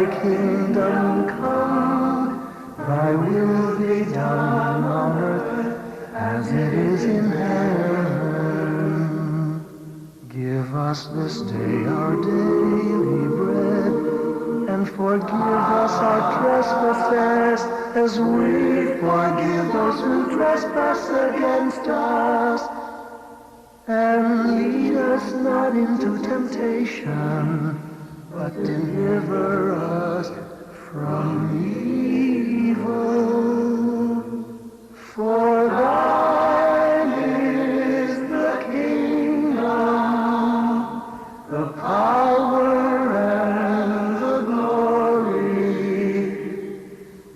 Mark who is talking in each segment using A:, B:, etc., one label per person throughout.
A: Thy kingdom come, Thy will be done on earth as it is in heaven. Give us this day our daily bread, and forgive us our trespasses as we forgive those who trespass against us. And lead us not into temptation, but deliver us from evil. For thine is the kingdom, the power, and the glory,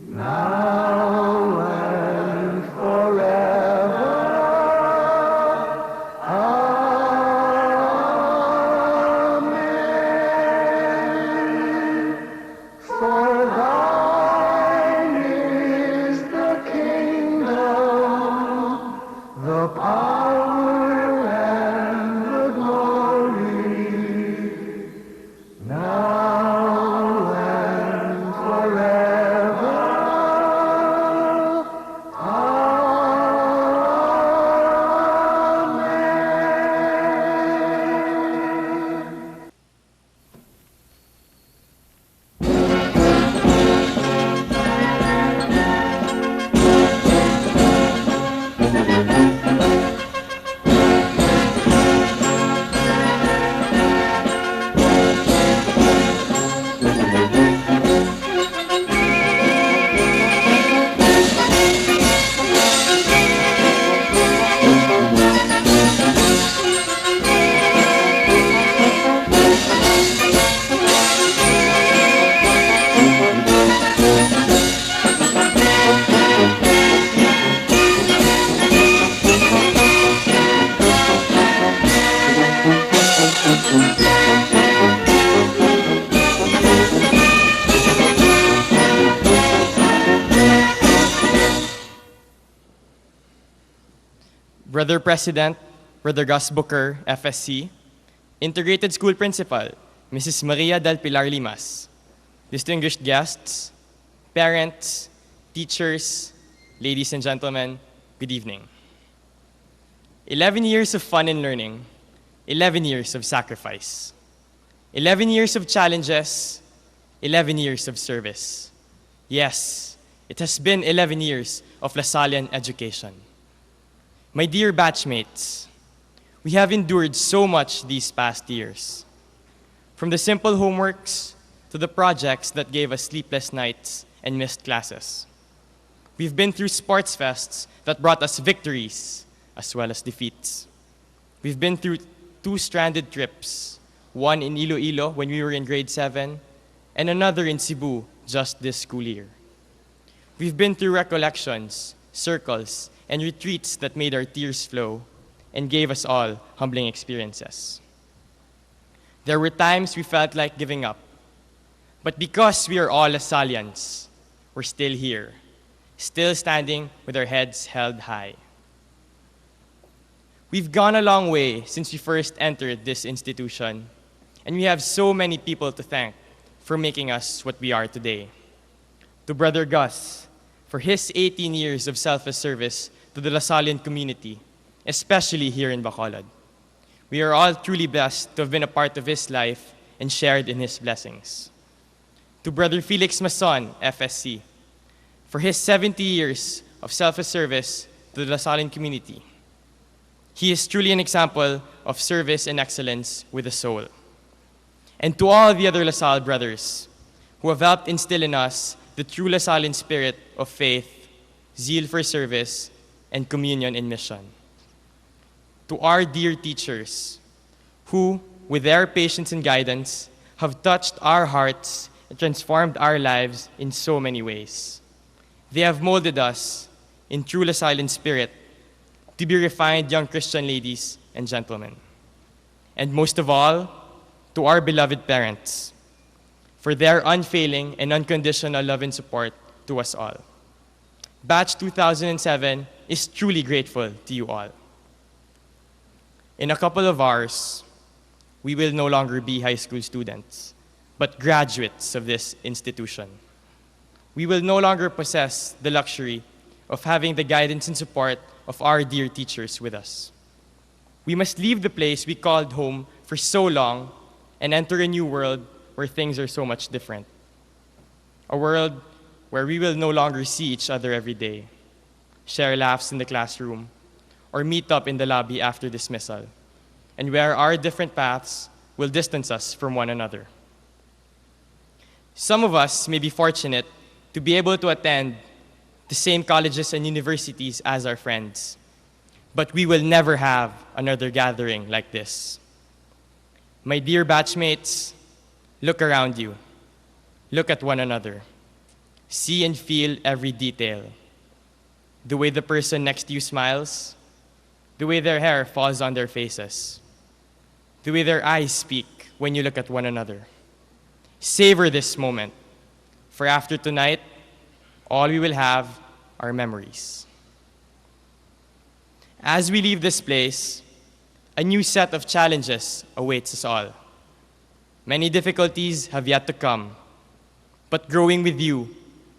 A: now and forever. Amen. For thine is the kingdom, the power, and the glory, now and forever. Amen.
B: Brother President, Brother Gus Booker, FSC, Integrated School Principal, Mrs. Maria del Pilar Limas, distinguished guests, parents, teachers, ladies and gentlemen, good evening. 11 years of fun and learning, 11 years of sacrifice, 11 years of challenges, 11 years of service. Yes, it has been 11 years of Lasallian education. My dear batchmates, we have endured so much these past years. From the simple homeworks to the projects that gave us sleepless nights and missed classes. We've been through sports fests that brought us victories as well as defeats. We've been through 2 stranded trips, one in Iloilo when we were in grade 7, and another in Cebu just this school year. We've been through recollections, circles, and retreats that made our tears flow and gave us all humbling experiences. There were times we felt like giving up, but because we are all Lasallians, we're still here, still standing with our heads held high. We've gone a long way since we first entered this institution, and we have so many people to thank for making us what we are today. To Brother Gus, for his 18 years of selfless service to the Lasallian community, especially here in Bacolod. We are all truly blessed to have been a part of his life and shared in his blessings. To Brother Felix Mason, FSC, for his 70 years of selfless service to the Lasallian community. He is truly an example of service and excellence with a soul. And to all the other LaSalle brothers who have helped instill in us the true Lasallian spirit of faith, zeal for service, and communion in mission. To our dear teachers who, with their patience and guidance, have touched our hearts and transformed our lives in so many ways. They have molded us in true Lasallian spirit to be refined young Christian ladies and gentlemen. And most of all, to our beloved parents, for their unfailing and unconditional love and support to us all. Batch 2007 is truly grateful to you all. In a couple of hours, we will no longer be high school students, but graduates of this institution. We will no longer possess the luxury of having the guidance and support of our dear teachers with us. We must leave the place we called home for so long and enter a new world where things are so much different. A world where we will no longer see each other every day, share laughs in the classroom, or meet up in the lobby after dismissal, and where our different paths will distance us from one another. Some of us may be fortunate to be able to attend the same colleges and universities as our friends, but we will never have another gathering like this. My dear batchmates, look around you. Look at one another. See and feel every detail. The way the person next to you smiles, the way their hair falls on their faces, the way their eyes speak when you look at one another. Savor this moment, for after tonight, all we will have are memories. As we leave this place, a new set of challenges awaits us all. Many difficulties have yet to come, but growing with you,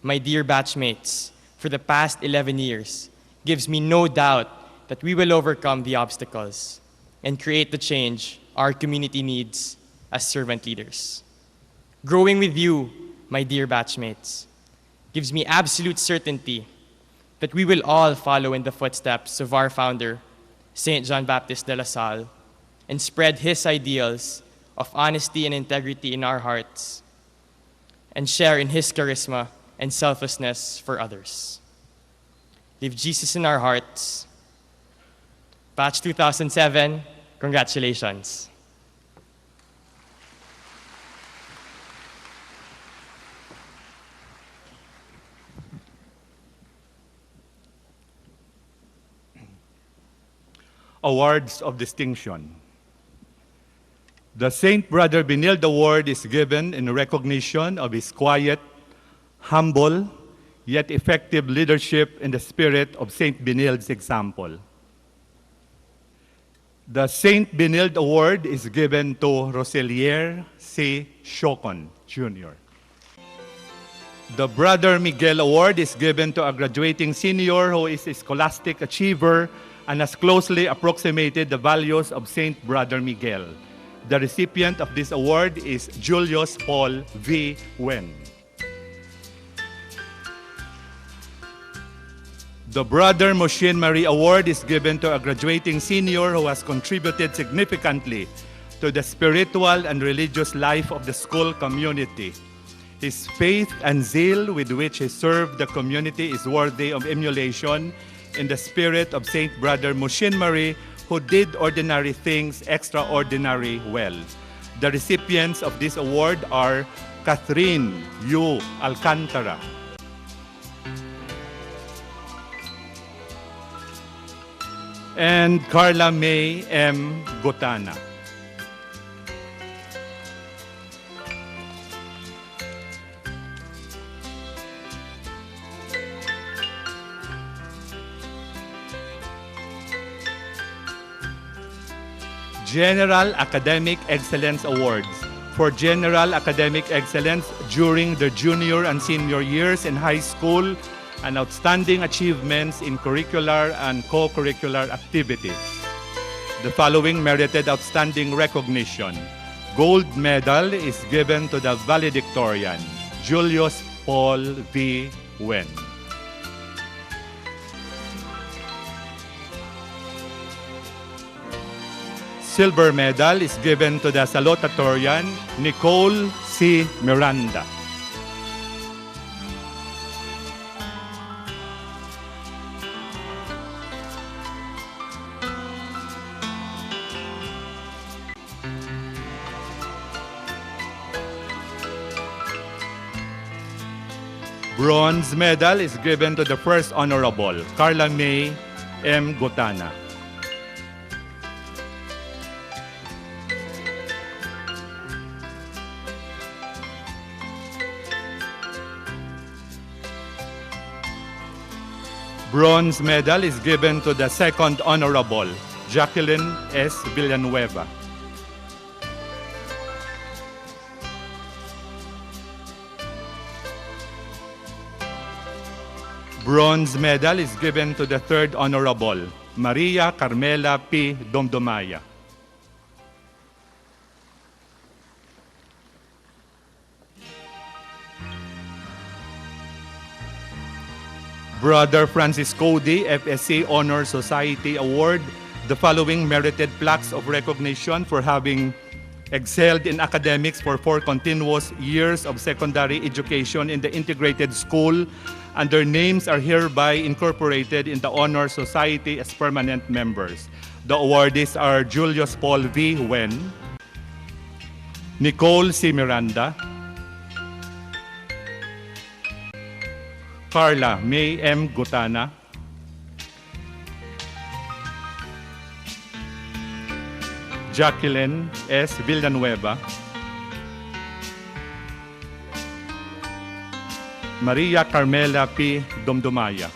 B: my dear batchmates, for the past 11 years, gives me no doubt that we will overcome the obstacles and create the change our community needs as servant leaders. Growing with you, my dear batchmates, gives me absolute certainty that we will all follow in the footsteps of our founder, St. John Baptist de la Salle, and spread his ideals of honesty and integrity in our hearts, and share in his charisma and selflessness for others. Leave Jesus in our hearts. Batch 2007, congratulations.
C: Awards of distinction. The St. Brother Benilde Award is given in recognition of his quiet, humble, yet effective leadership in the spirit of St. Benilde's example. The St. Benilde Award is given to Roselier C. Chocon, Jr. The Brother Miguel Award is given to a graduating senior who is a scholastic achiever and has closely approximated the values of St. Brother Miguel. The recipient of this award is Julius Paul V. Wen. The Brother Moshin Marie Award is given to a graduating senior who has contributed significantly to the spiritual and religious life of the school community. His faith and zeal with which he served the community is worthy of emulation in the spirit of St. Brother Moshin Marie, who did ordinary things extraordinary well. The recipients of this award are Catherine U. Alcantara, and Carla May M. Gotana. General Academic Excellence Awards. For general academic excellence during their junior and senior years in high school and outstanding achievements in curricular and co-curricular activities. The following merited outstanding recognition. Gold medal is given to the valedictorian, Julius Paul V. Wen. Silver medal is given to the salutatorian, Nicole C. Miranda. Bronze medal is given to the first honorable, Carla May M. Gotana. Bronze medal is given to the second honorable, Jacqueline S. Villanueva. Bronze medal is given to the third honorable, Maria Carmela P. Domdomaya. Brother Francis Cody, FSC Honor Society Award, the following merited plaques of recognition for having excelled in academics for 4 continuous years of secondary education in the integrated school, and their names are hereby incorporated in the Honor Society as permanent members. The awardees are Julius Paul V. Wen, Nicole C. Miranda, Carla May M. Gutana, Jacqueline S. Villanueva, Maria Carmela P. Domdomaya.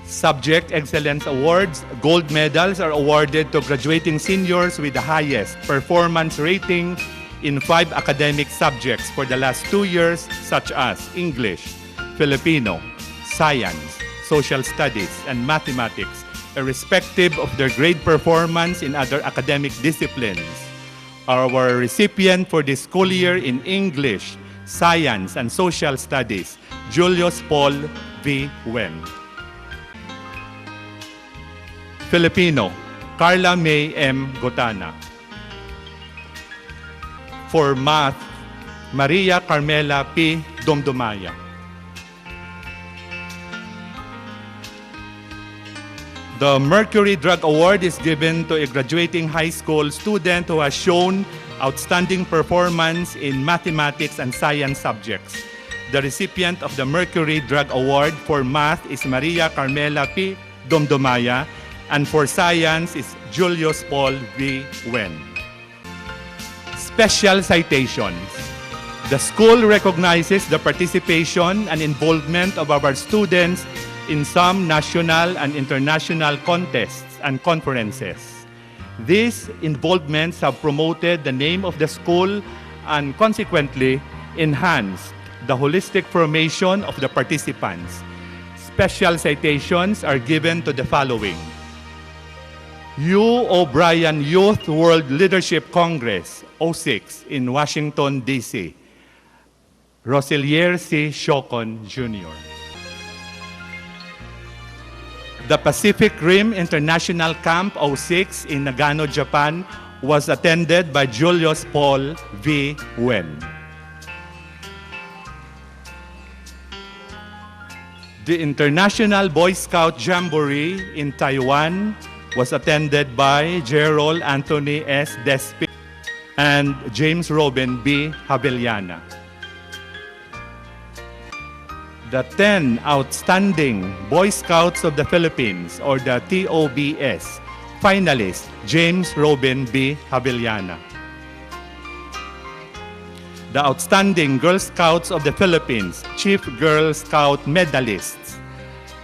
C: Subject Excellence Awards, gold medals are awarded to graduating seniors with the highest performance rating in 5 academic subjects for the last 2 years, such as English, Filipino, Science, Social Studies, and Mathematics, irrespective of their grade performance in other academic disciplines. Our recipient for this school year in English, Science, and Social Studies, Julius Paul V. Wen. Filipino, Carla May M. Gotana. For Math, Maria Carmela P. Domdomaya. The Mercury Drug Award is given to a graduating high school student who has shown outstanding performance in mathematics and science subjects. The recipient of the Mercury Drug Award for Math is Maria Carmela P. Domdomaya, and for Science is Julius Paul V. Wen. Special citations. The school recognizes the participation and involvement of our students in some national and international contests and conferences. These involvements have promoted the name of the school and consequently enhanced the holistic formation of the participants. Special citations are given to the following: U. O'Brien Youth World Leadership Congress, 06 in Washington, D.C. Roselier C. Shokon, Jr. The Pacific Rim International Camp 06 in Nagano, Japan was attended by Julius Paul V. Wen. The International Boy Scout Jamboree in Taiwan was attended by Gerald Anthony S. Despi and James Robin B. Habeliana. The 10 outstanding Boy Scouts of the Philippines, or the TOBS, finalists, James Robin B. Habeliana. The outstanding Girl Scouts of the Philippines, Chief Girl Scout medalists.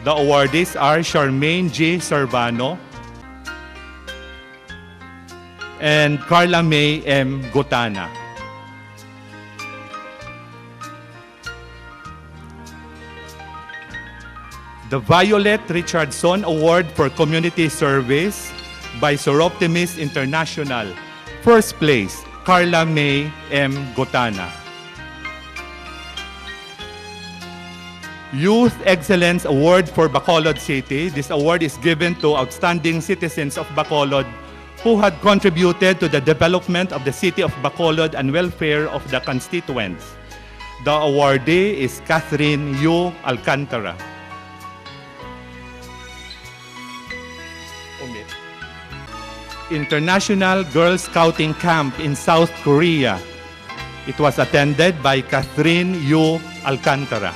C: The awardees are Charmaine G. Servano and Carla May M. Gotana. The Violet Richardson Award for Community Service by Soroptimist International. First place, Carla May M. Gotana. Youth Excellence Award for Bacolod City. This award is given to outstanding citizens of Bacolod who had contributed to the development of the city of Bacolod and welfare of the constituents. The awardee is Catherine U. Alcantara. International Girl Scouting Camp in South Korea. It was attended by Catherine U. Alcantara.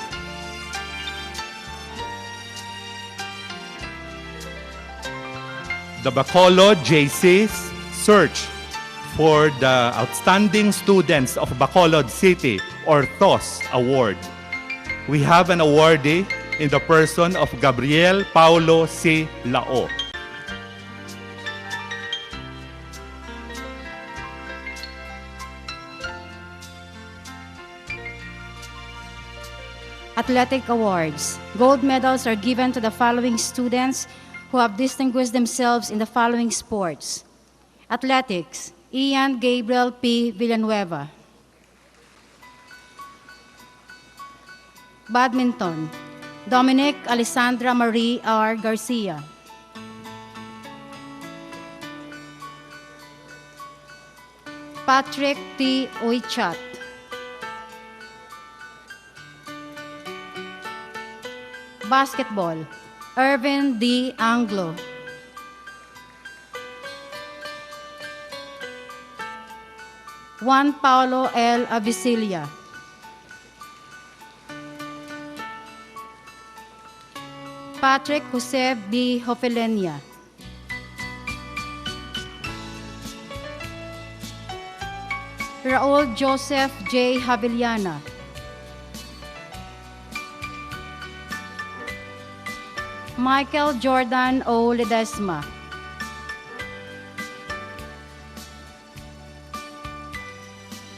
C: The Bacolod JC's search for the Outstanding Students of Bacolod City, or TOS Award. We have an awardee in the person of Gabriel Paulo C. Lao.
D: Athletic Awards. Gold medals are given to the following students who have distinguished themselves in the following sports. Athletics, Ian Gabriel P. Villanueva. Badminton, Dominic Alessandra Marie R. Garcia. Patrick T. Oichat. Basketball, Irvin D. Anglo. Juan Paulo L. Avicilia. Patrick Jose B. Hofelenia. Raul Joseph J. Haviliana. Michael Jordan O. Ledesma.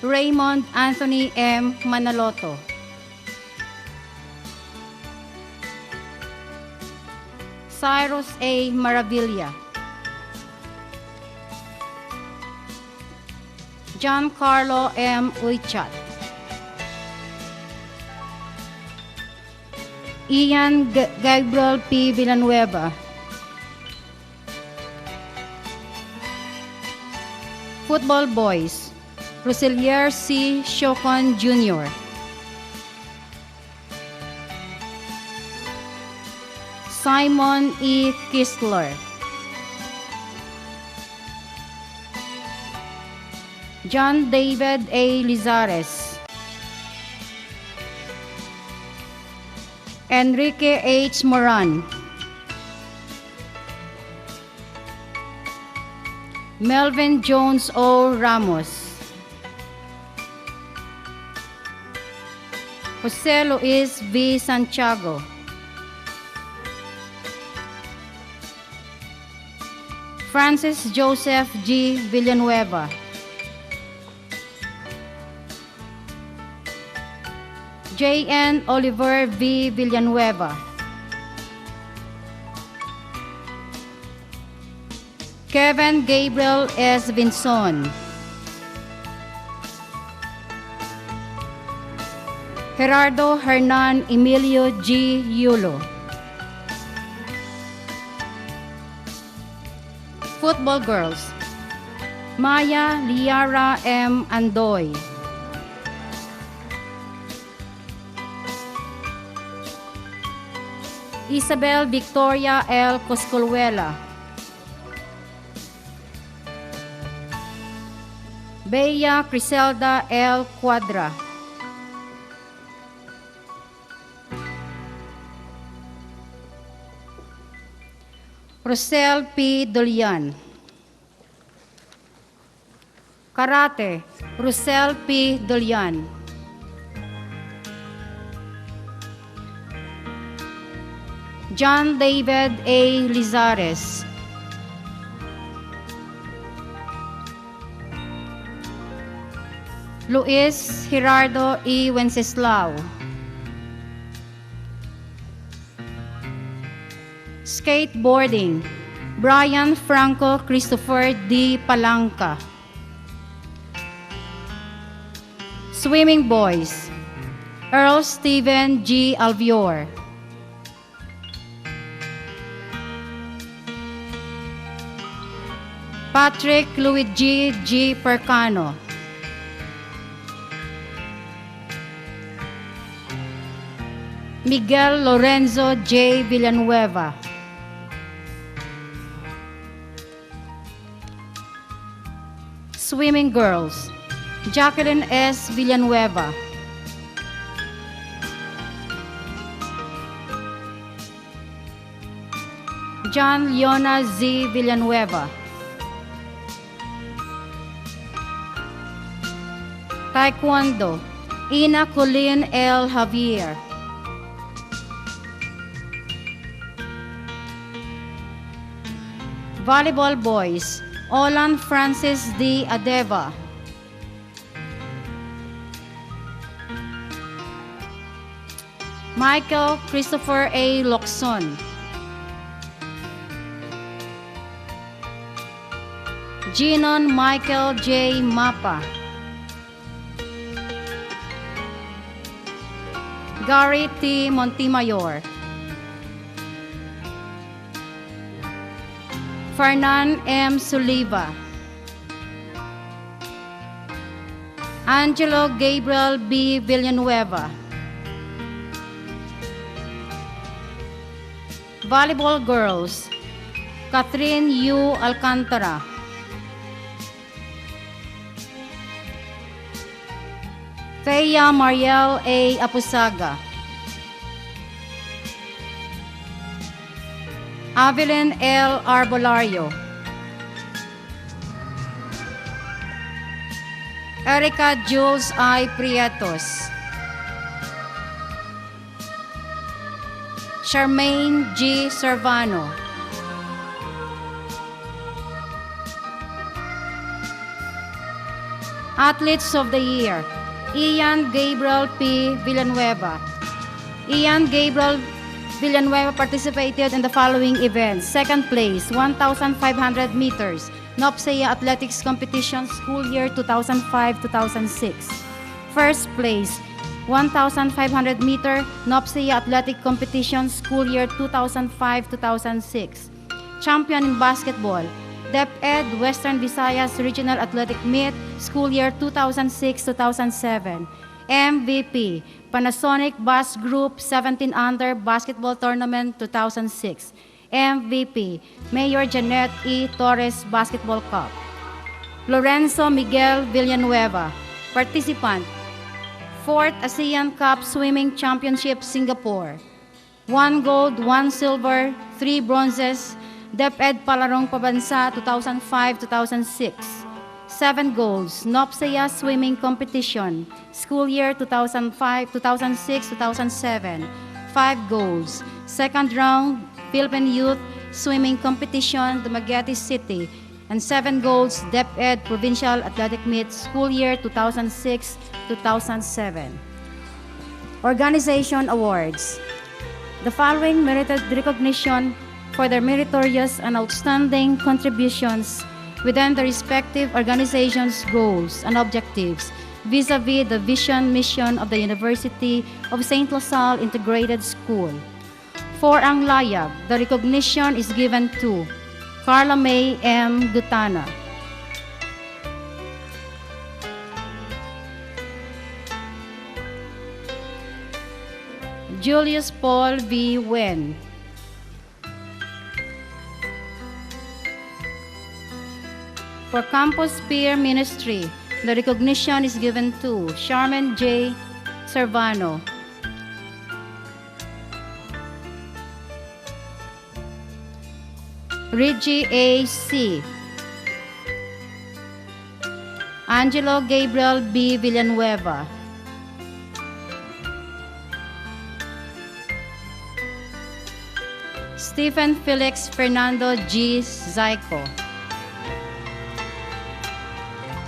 D: Raymond Anthony M. Manaloto. Cyrus A. Maravilla. Giancarlo M. Uichat. Ian Gabriel P. Villanueva. Football Boys, Roselier C. Shokon Jr. Simon E. Kistler. John David A. Lizares. Enrique H. Moran. Melvin Jones O. Ramos. Jose Luis V. Santiago. Francis Joseph G. Villanueva. J.N. Oliver V. Villanueva. Kevin Gabriel S. Vinson. Gerardo Hernan Emilio G. Yulo. Football Girls, Maya Liara M. Andoy. Isabel Victoria L. Coscolhuela. Bea Criselda L. Cuadra. Rosel P. Dolian. Karate, Rosel P. Dolian. John David A. Lizares. Luis Gerardo E. Wenceslao. Skateboarding, Brian Franco Christopher D. Palanca. Swimming Boys, Earl Stephen G. Alvior. Patrick Luigi G. Percano. Miguel Lorenzo J. Villanueva. Swimming Girls, Jacqueline S. Villanueva. John Leona Z. Villanueva. Taekwondo, Ina Colleen L. Javier. Volleyball Boys, Olan Francis D. Adeva. Michael Christopher A. Locson. Ginon Michael J. Mapa. Gary T. Montemayor. Fernan M. Suliva. Angelo Gabriel B. Villanueva. Volleyball girls, Catherine U. Alcantara. Thea Mariel A. Apusaga. Avelyn L. Arbolario. Erica Jules I. Prietos. Charmaine G. Servano. Athletes of the Year, Ian Gabriel P. Villanueva. Ian Gabriel Villanueva participated in the following events. Second place, 1,500 meters, NOPSEA Athletics Competition, school year 2005-2006. First place, 1,500 meter, NOPSEA Athletic Competition, school year 2005-2006. Champion in basketball, DepEd Western Visayas Regional Athletic Meet, school year 2006-2007. MVP, Panasonic Bus Group 17 Under Basketball Tournament 2006. MVP, Mayor Janet E. Torres Basketball Cup. Lorenzo Miguel Villanueva, participant, 4th ASEAN Cup Swimming Championship Singapore. 1 gold, 1 silver, 3 bronzes, DepEd Palarong Pabansa 2005-2006. 7 golds, NOPSEA Swimming Competition, school year 2006-2007. 5 golds, second round, Philippine Youth Swimming Competition, Dumaguete City, and 7 golds, DepEd Provincial Athletic Meet, school year 2006-2007. Organization Awards. The following merited recognition for their meritorious and outstanding contributions within the respective organization's goals and objectives vis-a-vis the vision mission of the University of St. LaSalle Integrated School. For ang layag, the recognition is given to Carla May M. Dutana, Julius Paul V. Wen, for Campus Peer Ministry, the recognition is given to Charmaine J. Servano, Reggie A. C., Angelo Gabriel B. Villanueva, Stephen Felix Fernando G. Zyko.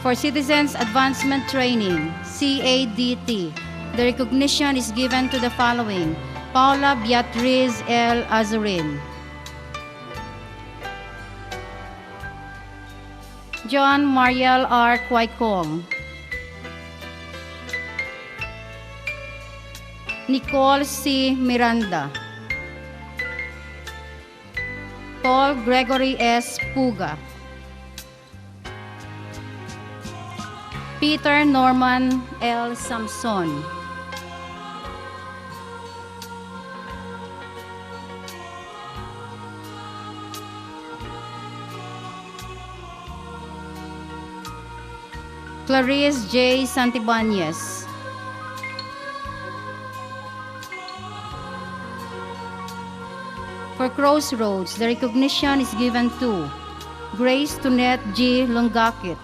D: For Citizens Advancement Training, CADT, the recognition is given to the following: Paula Beatriz L. Azurin, John Mariel R. Quaicong, Nicole C. Miranda, Paul Gregory S. Puga, Peter Norman L. Samson, Clarice J. Santibanez, for Crossroads, the recognition is given to Grace Tunet G. Longakit,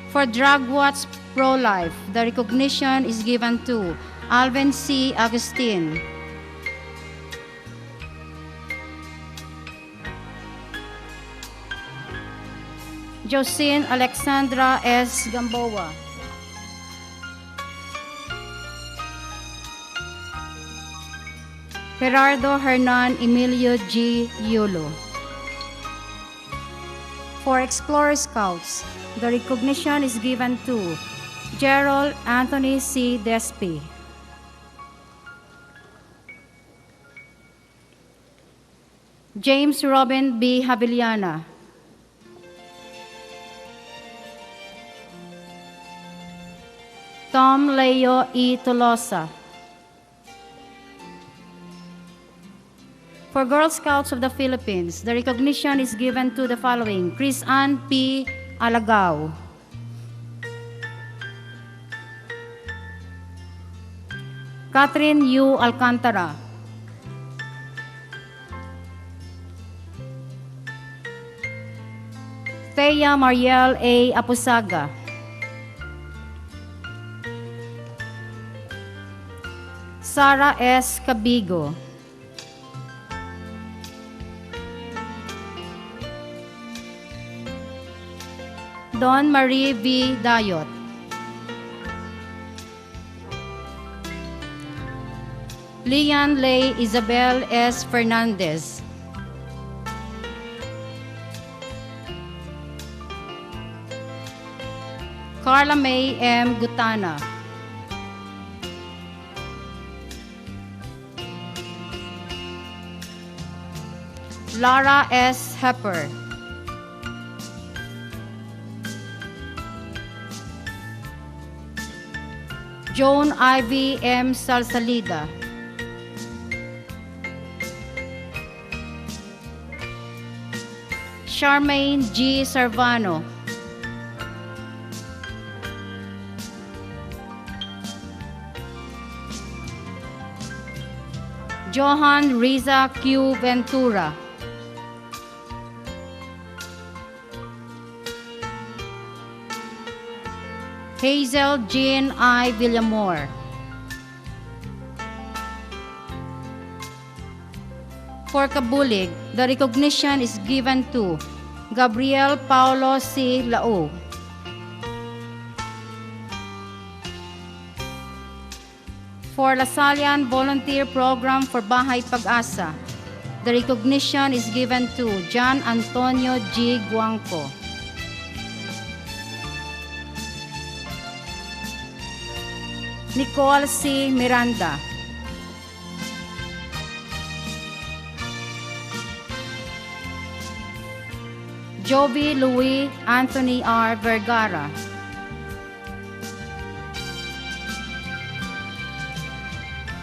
D: for Drug Watch Pro-Life, the recognition is given to Alvin C. Agustin, Josine Alexandra S. Gamboa. Gerardo Hernan Emilio G. Yulo. For Explorer Scouts, the recognition is given to Gerald Anthony C. Despi. James Robin B. Haviliana. Tom Leo E. Tolosa. For Girl Scouts of the Philippines, the recognition is given to the following: Chris Ann P. Alagao, Catherine U. Alcantara, Thea Mariel A. Apusaga, Sara S. Cabigo, Don Marie V. Dayot, Lian Lay Isabel S. Fernandez, Carla May M. Gutana, Lara S. Hepper, Joan Ivy M. Salsalida, Charmaine G. Servano, Johan Riza Q. Ventura, Hazel Jean I. Villamor, for Kabulig, the recognition is given to Gabriel Paulo C. Lao, for Lasallian Volunteer Program for Bahay Pag-asa, the recognition is given to John Antonio G. Guangco, Nicole C. Miranda, Jovi Louis Anthony R. Vergara,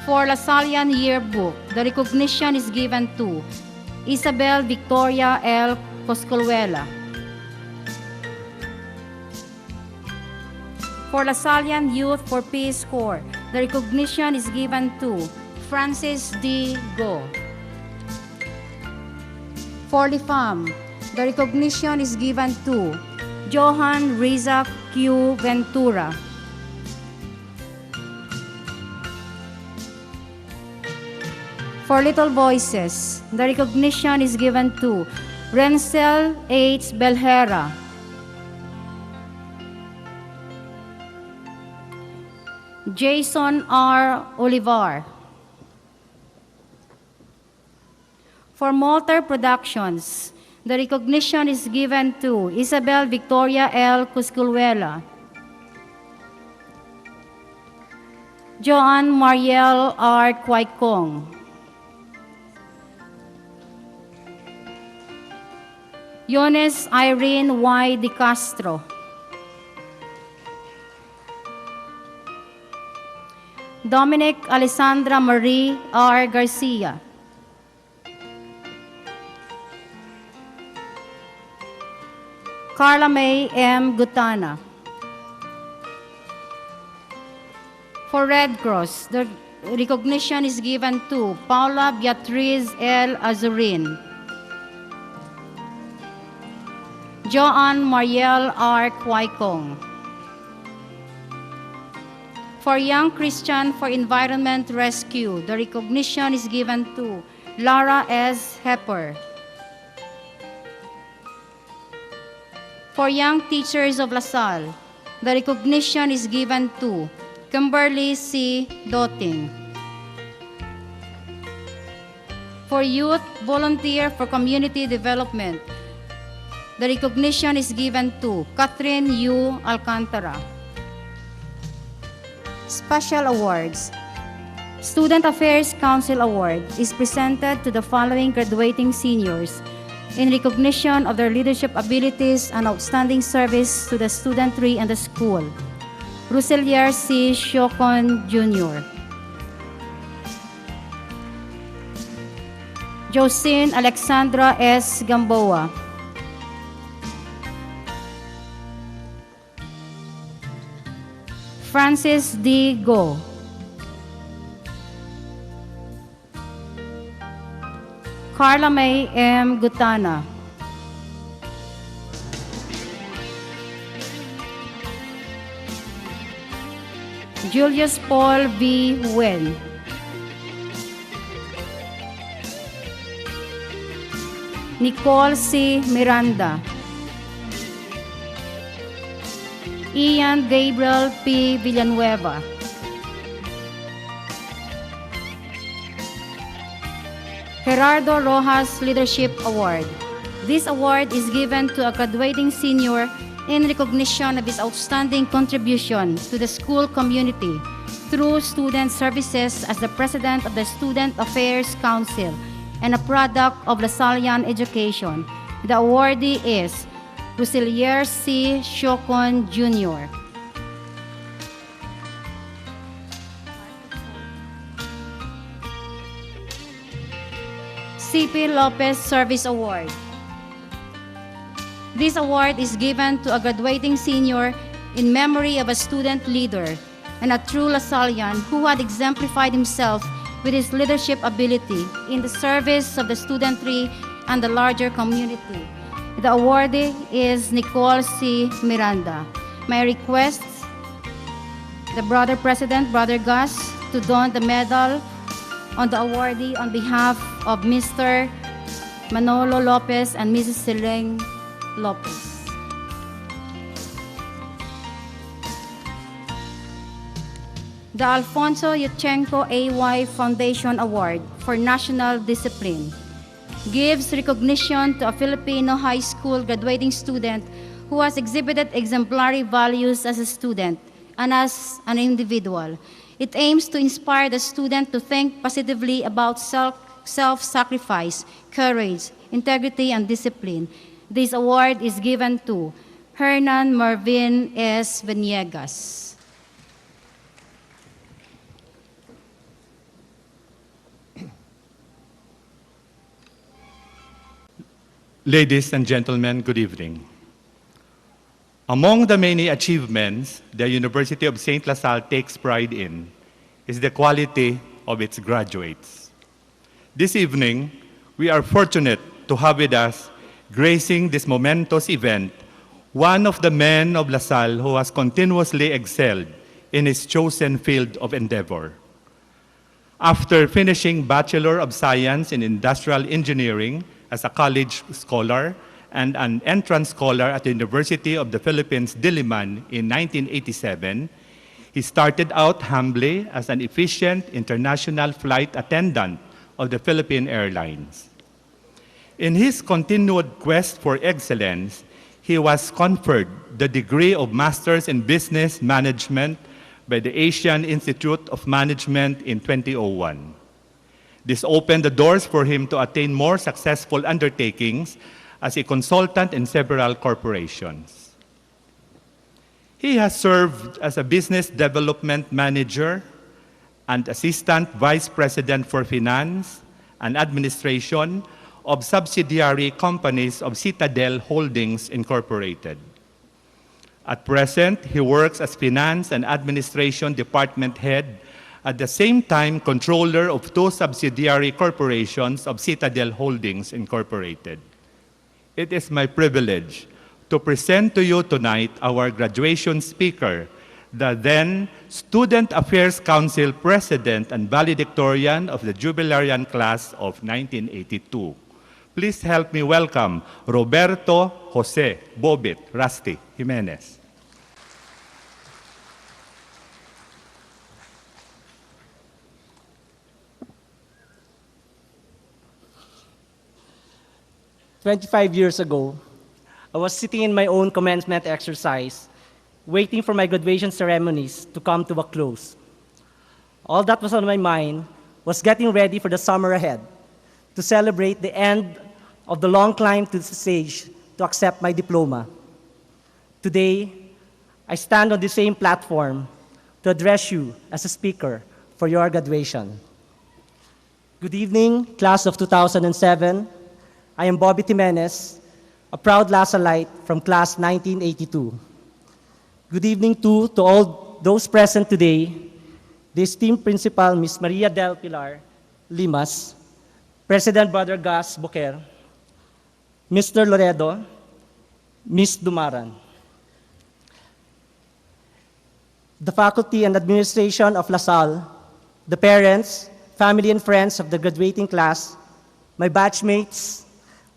D: for Lasallian Yearbook, the recognition is given to Isabel Victoria L. Coscolwela, for Lasallian Youth for Peace Corps, the recognition is given to Francis D. Go, for Lifam, the recognition is given to Johan Riza Q. Ventura, for Little Voices, the recognition is given to Rencel H. Belhera, Jason R. Olivar, for MULTER Productions, the recognition is given to Isabel Victoria L. Cusculwela, Joan Mariel R. Quaicong, Yones Irene Y. De Castro, Dominic Alessandra Marie R. Garcia, Carla May M. Gutana, for Red Cross, the recognition is given to Paula Beatriz L. Azurin, Joan Mariel R. Quaicong, for Young Christian for Environment Rescue, the recognition is given to Lara S. Hepper, For young teachers of LaSalle, the recognition is given to Kimberly C. Dotting. For youth volunteer for community development, the recognition is given to Catherine U. Alcantara. Special awards. Student Affairs Council Award is presented to the following graduating seniors in recognition of their leadership abilities and outstanding service to the studentry and the school. Ruselier C. Shokon Jr. Josine Alexandra S. Gamboa. Francis D. Go. Carla May M. Gutana. Julius Paul V. Wen. Nicole C. Miranda. Ian Gabriel P. Villanueva. Gerardo Rojas Leadership Award. This award is given to a graduating senior in recognition of his outstanding contribution to the school community through student services as the president of the Student Affairs Council and a product of Lasallian education. The awardee is Ruselier C. Shokon Jr. C.P. Lopez Service Award. This award is given to a graduating senior in memory of a student leader and a true Lasallian who had exemplified himself with his leadership ability in the service of the studentry and the larger community. The awardee is Nicole C. Miranda. May I request the Brother President, Brother Gus, to don the medal on the awardee on behalf of Mr. Manolo Lopez and Mrs. Selene Lopez. The Alfonso Yutchenko A.Y. Foundation Award for National Discipline gives recognition to a Filipino high school graduating student who has exhibited exemplary values as a student and as an individual. It aims to inspire the student to think positively about self-sacrifice, courage, integrity, and discipline. This award is given to Hernan Marvin S. Venegas.
C: Ladies and gentlemen, good evening. Among the many achievements the University of St. LaSalle takes pride in is the quality of its graduates. This evening, we are fortunate to have with us, gracing this momentous event, one of the men of LaSalle who has continuously excelled in his chosen field of endeavor. After finishing Bachelor of Science in Industrial Engineering as a college scholar and an entrance scholar at the University of the Philippines, Diliman in 1987, he started out humbly as an efficient international flight attendant of the Philippine Airlines. In his continued quest for excellence, he was conferred the degree of Masters in Business Management by the Asian Institute of Management in 2001. This opened the doors for him to attain more successful undertakings as a consultant in several corporations. He has served as a business development manager and assistant vice president for finance and administration of subsidiary companies of Citadel Holdings Incorporated. At present, he works as finance and administration department head, at the same time controller of two subsidiary corporations of Citadel Holdings Incorporated. It is my privilege to present to you tonight our graduation speaker, the then Student Affairs Council President and valedictorian of the Jubilarian class of 1982, Please help me welcome Roberto Jose Bobit Rusty Jimenez.
E: "25 years ago, I was sitting in my own commencement exercise, waiting for my graduation ceremonies to come to a close. All that was on my mind was getting ready for the summer ahead, to celebrate the end of the long climb to the stage to accept my diploma. Today, I stand on the same platform to address you as a speaker for your graduation. Good evening, class of 2007. I am Bobby Jimenez, a proud Lasalite from class 1982. Good evening too to all those present today, the esteemed principal, Ms. Maria del Pilar Limas, President Brother Gus Boquer, Mr. Loredo, Ms. Dumaran. The faculty and administration of La Salle, the parents, family and friends of the graduating class, my batchmates,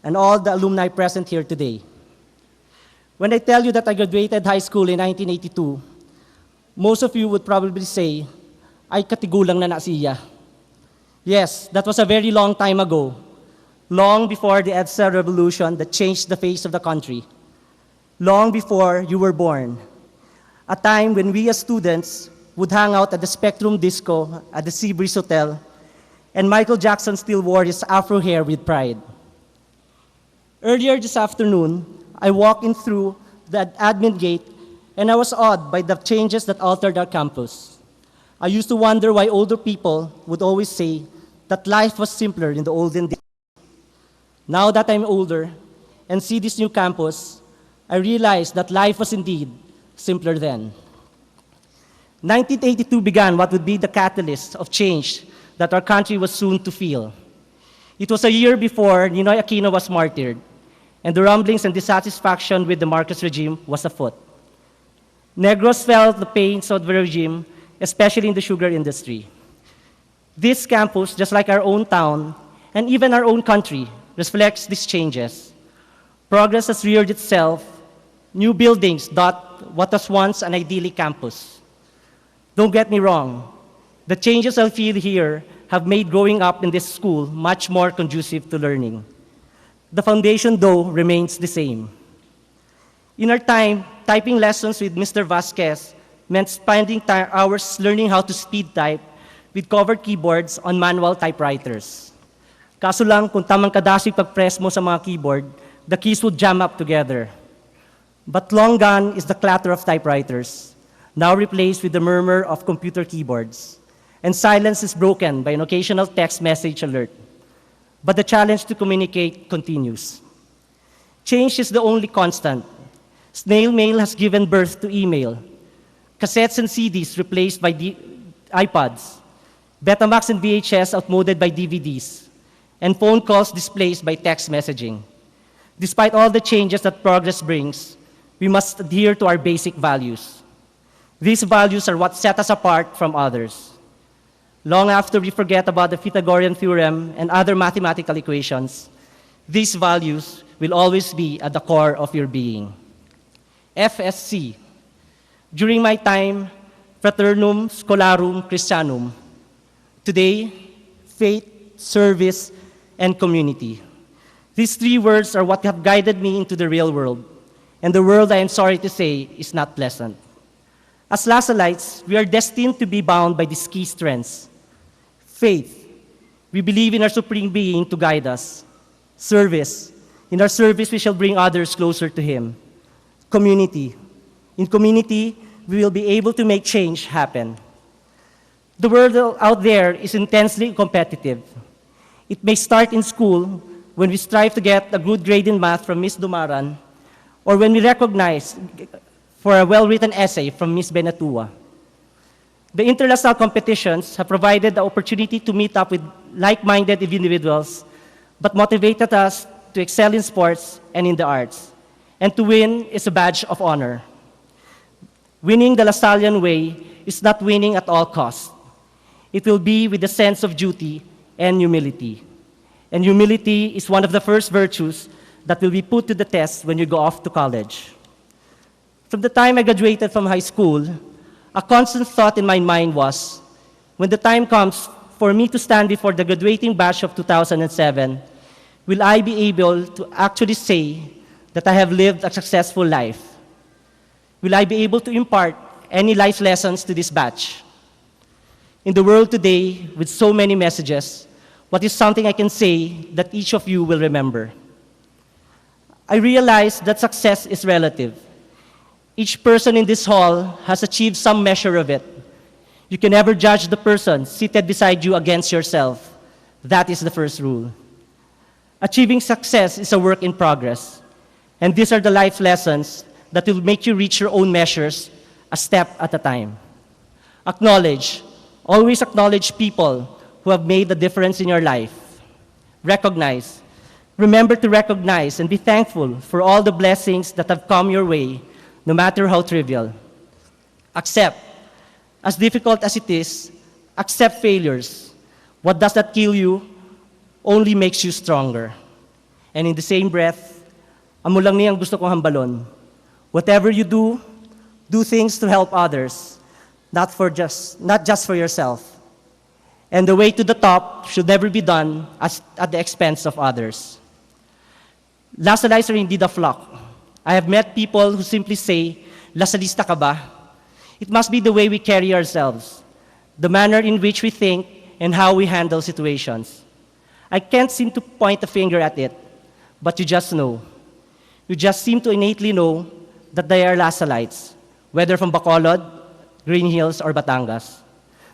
E: and all the alumni present here today. When I tell you that I graduated high school in 1982, most of you would probably say, "Ay, katigulang na siya." Yes, that was a very long time ago, long before the EDSA revolution that changed the face of the country, long before you were born, a time when we as students would hang out at the Spectrum Disco at the Seabreeze Hotel, and Michael Jackson still wore his afro hair with pride. Earlier this afternoon, I walked in through the admin gate, and I was awed by the changes that altered our campus. I used to wonder why older people would always say that life was simpler in the olden days. Now that I'm older and see this new campus, I realize that life was indeed simpler then. 1982 began what would be the catalyst of change that our country was soon to feel. It was a year before Ninoy Aquino was martyred, and the rumblings and dissatisfaction with the Marcos regime was afoot. Negros felt the pains of the regime, especially in the sugar industry. This campus, just like our own town, and even our own country, reflects these changes. Progress has reared itself, new buildings dot what was once an idyllic campus. Don't get me wrong, the changes I feel here have made growing up in this school much more conducive to learning. The foundation, though, remains the same. In our time, typing lessons with Mr. Vasquez meant spending hours learning how to speed type with covered keyboards on manual typewriters. Kaso lang, kung tamang kadasig pag-press mo sa mga keyboard, the keys would jam up together. But long gone is the clatter of typewriters, now replaced with the murmur of computer keyboards. And silence is broken by an occasional text message alert. But the challenge to communicate continues. Change is the only constant. Snail mail has given birth to email. Cassettes and CDs replaced by iPods. Betamax and VHS outmoded by DVDs. And phone calls displaced by text messaging. Despite all the changes that progress brings, we must adhere to our basic values. These values are what set us apart from others. Long after we forget about the Pythagorean theorem and other mathematical equations, these values will always be at the core of your being. FSC. During my time, Fraternum Scholarum Christianum. Today, faith, service, and community. These three words are what have guided me into the real world, and the world, I am sorry to say, is not pleasant. As Lasalites, we are destined to be bound by these key strengths. Faith, we believe in our supreme being to guide us. Service, in our service we shall bring others closer to Him. Community, in community we will be able to make change happen. The world out there is intensely competitive. It may start in school when we strive to get a good grade in math from Ms. Dumaran, or when we recognize for a well-written essay from Ms. Benatua. The international competitions have provided the opportunity to meet up with like-minded individuals, but motivated us to excel in sports and in the arts. And to win is a badge of honor. Winning the Lasallian way is not winning at all costs. It will be with a sense of duty and humility. and humility is one of the first virtues that will be put to the test when you go off to college. From the time I graduated from high school, a constant thought in my mind was, when the time comes for me to stand before the graduating batch of 2007, will I be able to actually say that I have lived a successful life? Will I be able to impart any life lessons to this batch? In the world today, with so many messages, what is something I can say that each of you will remember? I realize that success is relative. Each person in this hall has achieved some measure of it. You can never judge the person seated beside you against yourself. That is the first rule. Achieving success is a work in progress, and these are the life lessons that will make you reach your own measures a step at a time. Acknowledge, always acknowledge people who have made a difference in your life. Recognize, remember to recognize and be thankful for all the blessings that have come your way, no matter how trivial. Accept, as difficult as it is, accept failures. What does not kill you only makes you stronger. And in the same breath, amo lang niyang gusto kong hambalon. Whatever you do, do things to help others, not just for yourself. And the way to the top should never be done at the expense of others. Lasallies are indeed a flock. I have met people who simply say, Lasalista ka ba? It must be the way we carry ourselves, the manner in which we think and how we handle situations. I can't seem to point a finger at it, but you just know. You just seem to innately know that they are Lasallites, whether from Bacolod, Green Hills, or Batangas,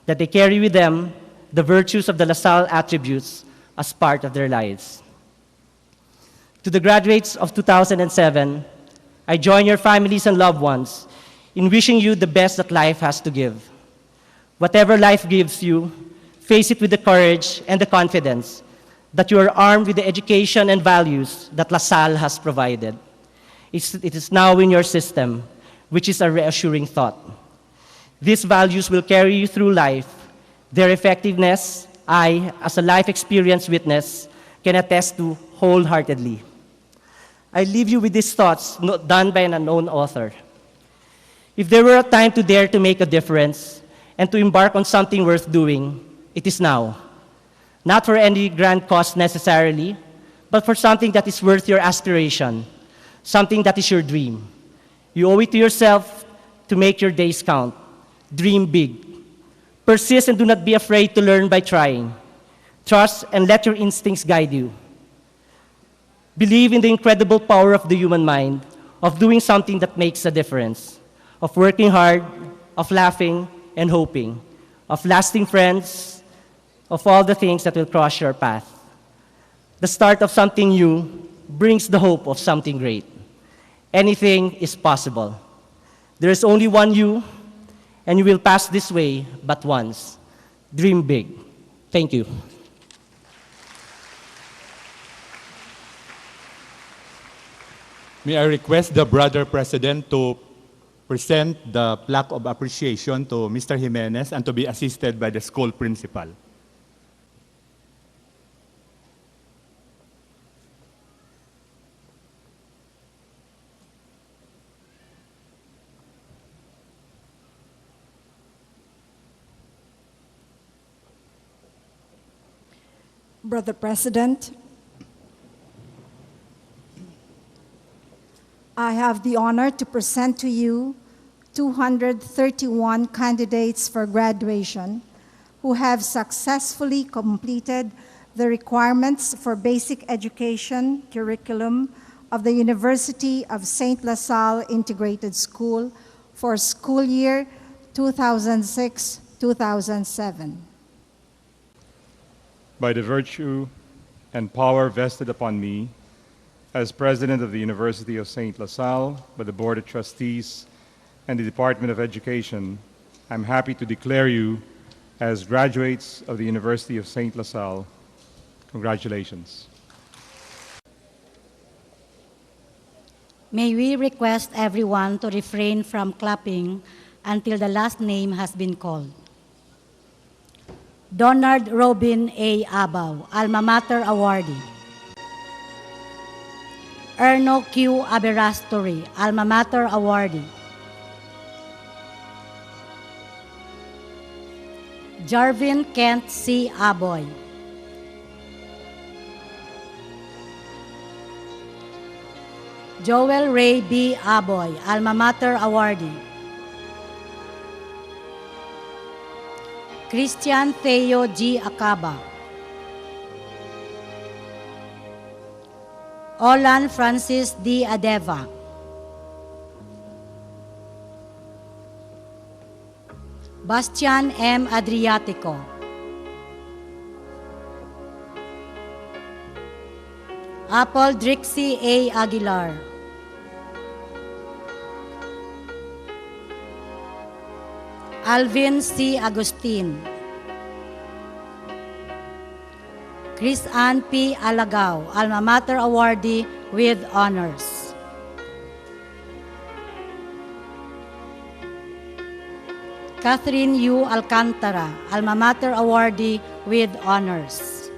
E: that they carry with them the virtues of the LaSalle attributes as part of their lives. To the graduates of 2007, I join your families and loved ones in wishing you the best that life has to give. Whatever life gives you, face it with the courage and the confidence that you are armed with the education and values that LaSalle has provided. It is now in your system, which is a reassuring thought. These values will carry you through life. Their effectiveness, I, as a life experience witness, can attest to wholeheartedly. I leave you with these thoughts done by an unknown author. If there were a time to dare to make a difference and to embark on something worth doing, it is now. Not for any grand cause necessarily, but for something that is worth your aspiration, something that is your dream. You owe it to yourself to make your days count. Dream big. Persist and do not be afraid to learn by trying. Trust and let your instincts guide you. Believe in the incredible power of the human mind, of doing something that makes a difference, of working hard, of laughing and hoping, of lasting friends, of all the things that will cross your path. The start of something new brings the hope of something great. Anything is possible. There is only one you, and you will pass this way but once. Dream big. Thank you.
C: May I request the Brother President to present the plaque of appreciation to Mr. Jimenez and to be assisted by the school principal.
F: Brother President, I have the honor to present to you 231 candidates for graduation who have successfully completed the requirements for basic education curriculum of the University of St. LaSalle Integrated School for school year 2006-2007.
G: By the virtue and power vested upon me as President of the University of St. LaSalle, by the Board of Trustees and the Department of Education, I'm happy to declare you as graduates of the University of St. LaSalle. Congratulations.
H: May we request everyone to refrain from clapping until the last name has been called. Donald Robin A. Abaw, Alma Mater awardee. Erno Q. Aberasturi, Alma Mater awardee. Jarvin Kent C. Aboy. Joel Ray B. Aboy, Alma Mater awardee. Christian Theo G. Acaba. Olan Francis D. Adeva. Bastian M. Adriatico. Apple Drixie A. Aguilar. Alvin C. Agustin. Chris Ann P. Alagaw, Alma Mater awardee with honors. Catherine U. Alcantara, Alma Mater awardee with honors.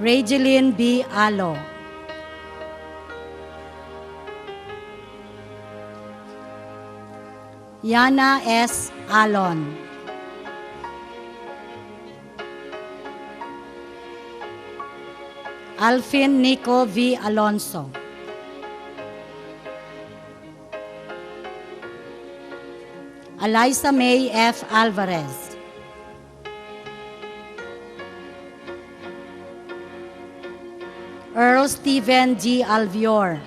H: Regeline B. Alo. Yana S. Alon. Alfin Nico V. Alonso. Eliza May F. Alvarez. Earl Stephen G. Alvior.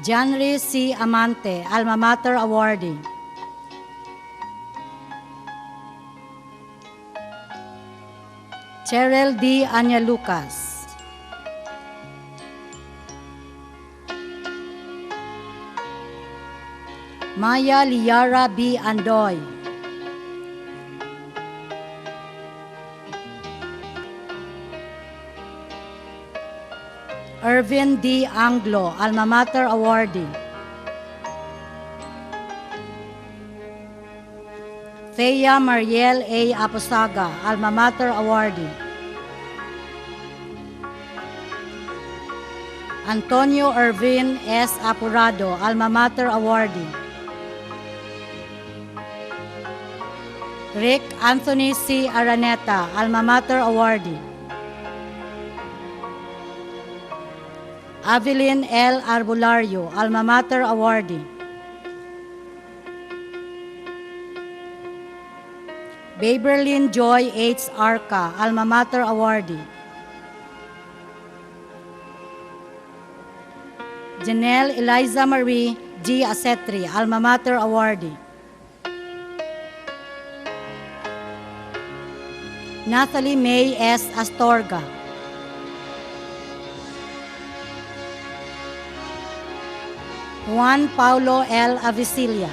H: Janry C. Amante, Alma Mater awardee. Cheryl D. Anya Lucas. Maya Liara B. Andoy. Irvin D. Anglo, Alma Mater awardee. Thea Mariel A. Aposaga, Alma Mater awardee. Antonio Irvin S. Apurado, Alma Mater awardee. Rick Anthony C. Araneta, Alma Mater awardee. Avelin L. Arbulario, Alma Mater awardee. Baberlin Joy H. Arca, Alma Mater awardee. Janelle Eliza Marie G. Asetri, Alma Mater awardee. Natalie May S. Astorga. Juan Paulo L. Avicilia.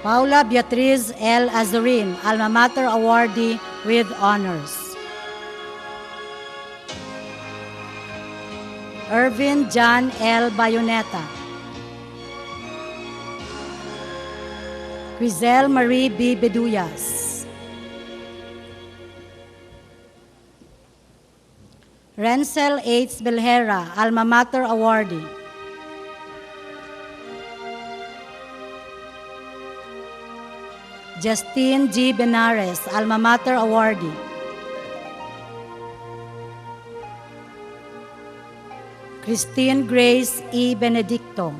H: Paula Beatriz L. Azurin, Alma Mater awardee with honors. Irvin John L. Bayoneta. Grizel Marie B. Beduyas. Renzel H. Belhera, Alma Mater awardee. Justine G. Benares, Alma Mater awardee. Christine Grace E. Benedicto.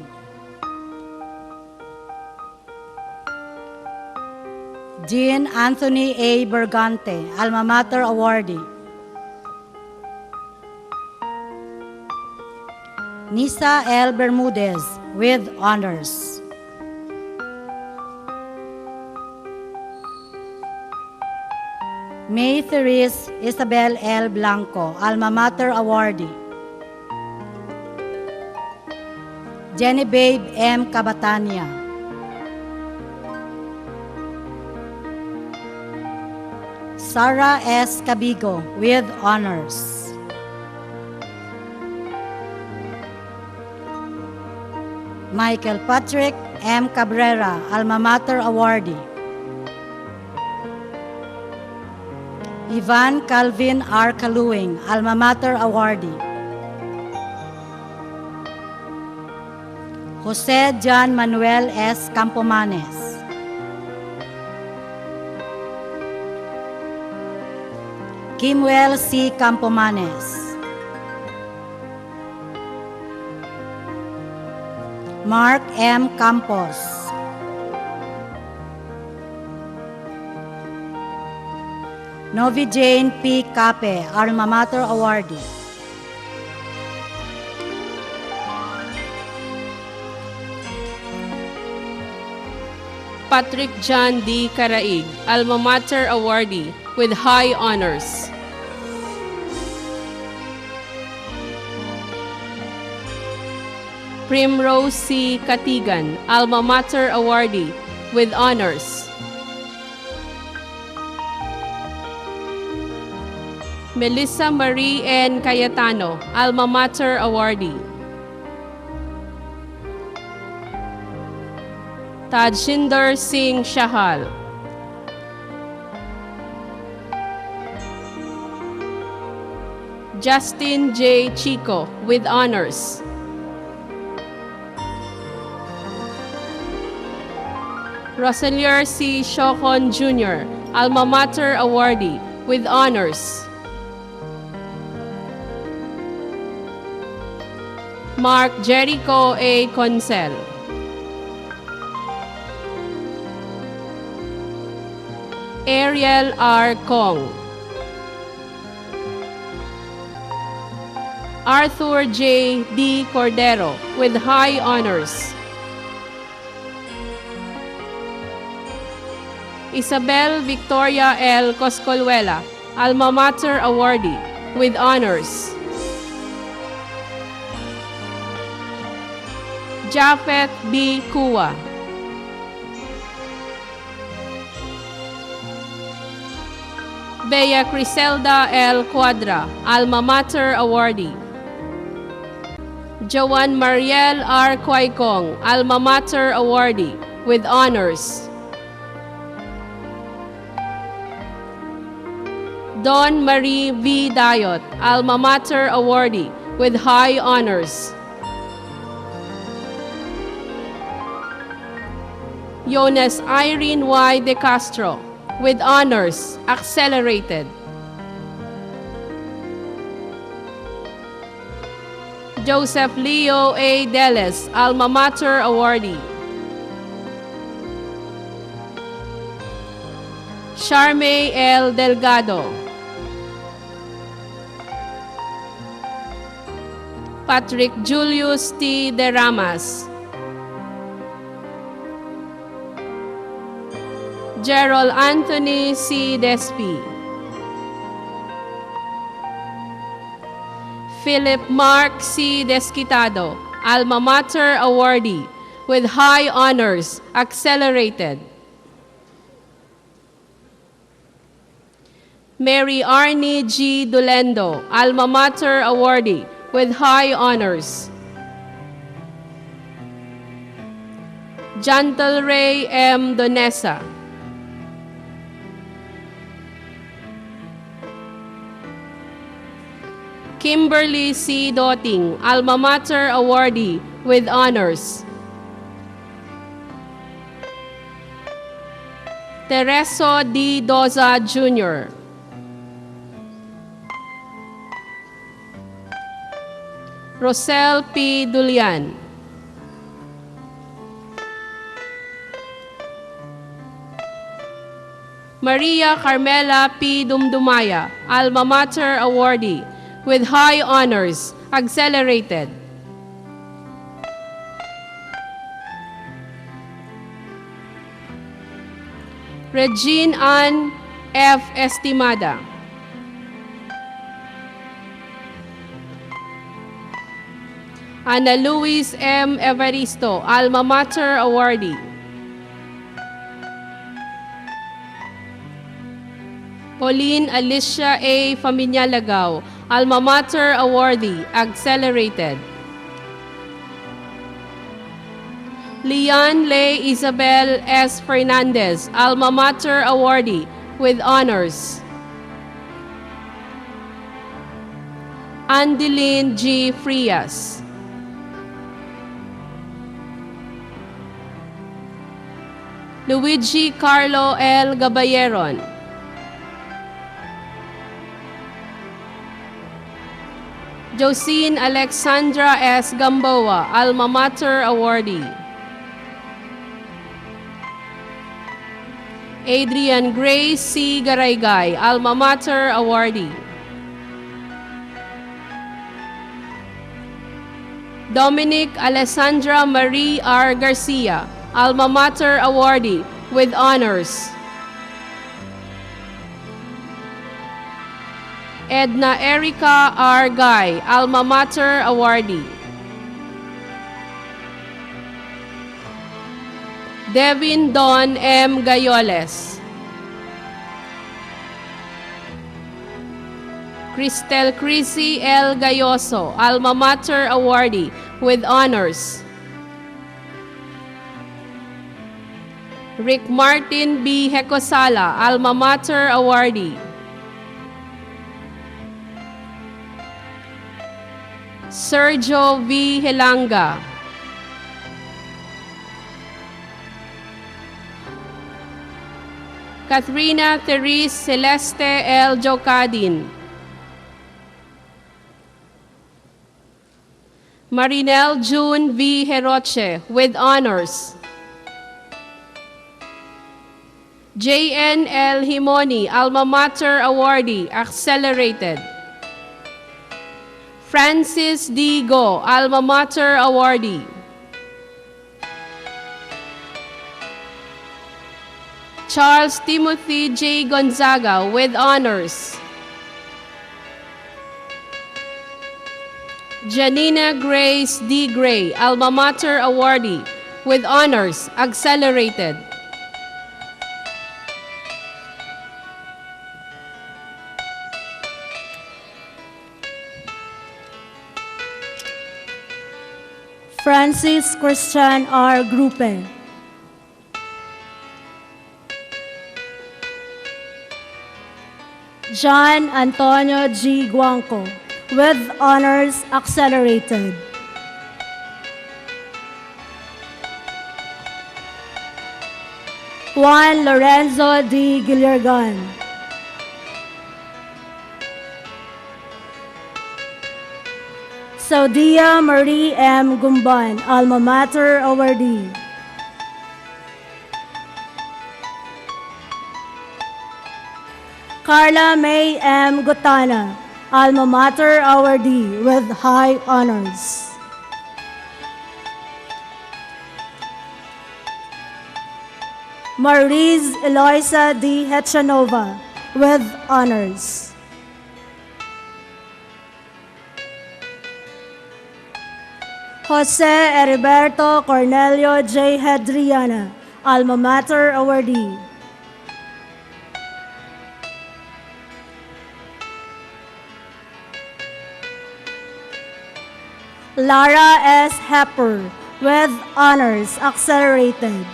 H: Jean Anthony A. Bergante, Alma Mater awardee. Nisa L. Bermudez with honors. May Therese Isabel L. Blanco, Alma Mater awardee. Genevieve M. Cabatania. Sarah S. Cabigo with honors. Michael Patrick M. Cabrera, Alma Mater awardee. Ivan Calvin R. Kaluing, Alma Mater awardee. Jose John Manuel S. Campomanes. Kimwell C. Campomanes. Mark M. Campos. Novi Jane P. Cape, Alma Mater awardee.
I: Patrick John D. Caraig, Alma Mater awardee with high honors. Primrose C. Katigan, Alma Mater awardee with honors. Melissa Marie N. Cayetano, Alma Mater awardee. Tajinder Singh Shahal. Justin J. Chico with honors. Rosalier C. Shokon Jr., Alma Mater awardee with honors. Mark Jericho A. Consel. Ariel R. Kong. Arthur J. D. Cordero with high honors. Isabel Victoria L. Coscolhuela, Alma Mater awardee with honors. Japhet B. Kua. Bea Criselda L. Cuadra, Alma Mater awardee. Joan Mariel R. Quaicong, Alma Mater awardee with honors. Dawn Marie V. Dayot, Alma Mater awardee with high honors. Jonas Irene Y. De Castro with honors, accelerated. Joseph Leo A. Deles, Alma Mater awardee. Charme L. Delgado. Patrick Julius T. De Ramas. Gerald Anthony C. Despi. Philip Mark C. Desquitado, Alma Mater awardee with high honors, accelerated. Mary Arnie G. Dulendo, Alma Mater awardee with high honors. Jantel Ray M. Donesa. Kimberly C. Doting, Alma Mater awardee with honors. Tereso D. Doza Jr. Rosel P. Dulian. Maria Carmela P. Dumdumaya, Alma Mater awardee with high honors, accelerated. Regine Ann F. Estimada. Ana Luis M. Evaristo, Alma Mater awardee. Pauline Alicia A. Familialagaw, Alma Mater Awardee, Accelerated. Leon Lay Isabel S. Fernandez, Alma Mater Awardee, with honors. Andeline G. Frias. Luigi Carlo L. Gabayeron. Josine Alexandra S. Gamboa, Alma Mater Awardee. Adrian Grace C. Garaygay, Alma Mater Awardee. Dominic Alessandra Marie R. Garcia, Alma Mater Awardee, with honors. Edna Erica R. Guy, Alma Mater Awardee. Devin Don M. Gayoles. Cristel Crisi L. Gayoso, Alma Mater Awardee, with honors. Rick Martin B. Hecosala, Alma Mater Awardee. Sergio V. Helanga. Kathrina Therese Celeste L. Jocadin. Marinel June V. Heroche, with honors. J.N. L. Himoni, Alma Mater Awardee, Accelerated. Francis D. Go, Alma Mater Awardee. Charles Timothy J. Gonzaga, with honors. Janina Grace D. Gray, Alma Mater Awardee, with honors, Accelerated.
H: Francis Christian R. Grupe. John Antonio G. Guanco, with honors, Accelerated. Juan Lorenzo D. Gillergan. Saudia Marie M. Gumban, Alma Mater Awardee. Carla May M. Gutana, Alma Mater Awardee, with high honors. Maurice Eloisa D. Hechanova, with honors. Jose Heriberto Cornelio J. Hedriana, Alma Mater Awardee. Lara S. Hepper, with honors, Accelerated.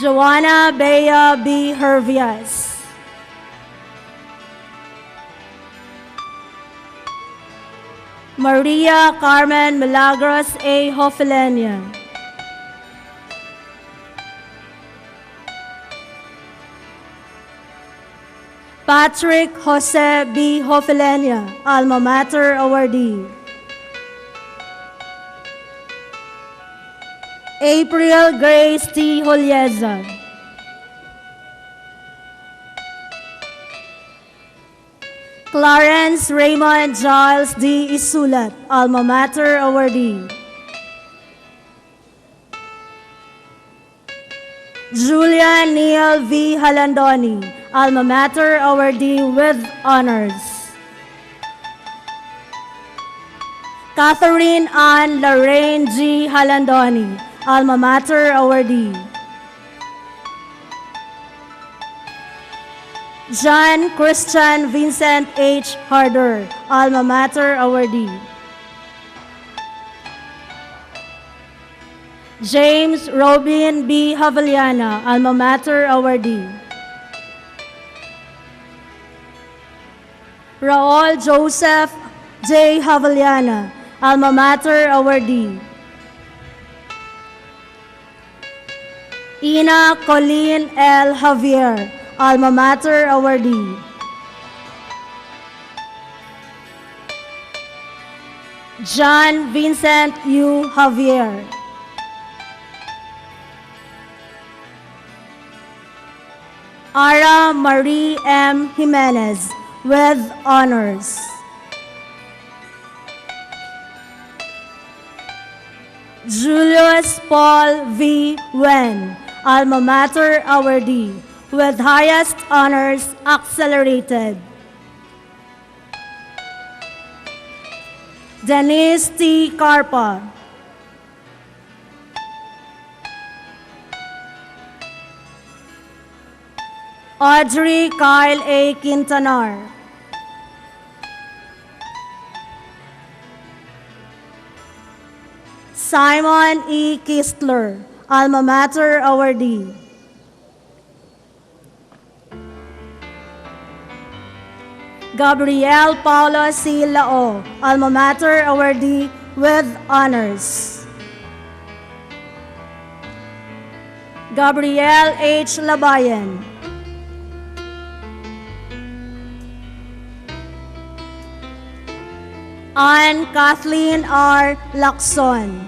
H: Joanna Bea B. Hervias. Maria Carmen Milagros A. Hofilenia. Patrick Jose B. Hofilenia, Alma Mater Awardee. April Grace T. Holieza. Clarence Raymond Giles D. Isulat, Alma Mater Awardee. Julia Neal V. Halandoni, Alma Mater Awardee, with honors. Catherine Ann Lorraine G. Halandoni, Alma Mater Awardee. John Christian Vincent H. Harder, Alma Mater awardee. James Robin B. Havaliana, Alma Mater awardee. Raul Joseph J. Havaliana, Alma Mater awardee. Ina Colleen L. Javier, Alma Mater awardee. John Vincent U. Javier. Ara Marie M. Jimenez with honors. Julius Paul V. Wen, Alma Mater awardee with highest honors accelerated. Denise T. Carpa. Audrey Kyle A. Quintanar. Simon E. Kistler, Alma Mater awardee. Gabriel Paulo C. Lao, Alma Mater awardee with honors. Gabriel H. Labayan. Anne Kathleen R. Lacson.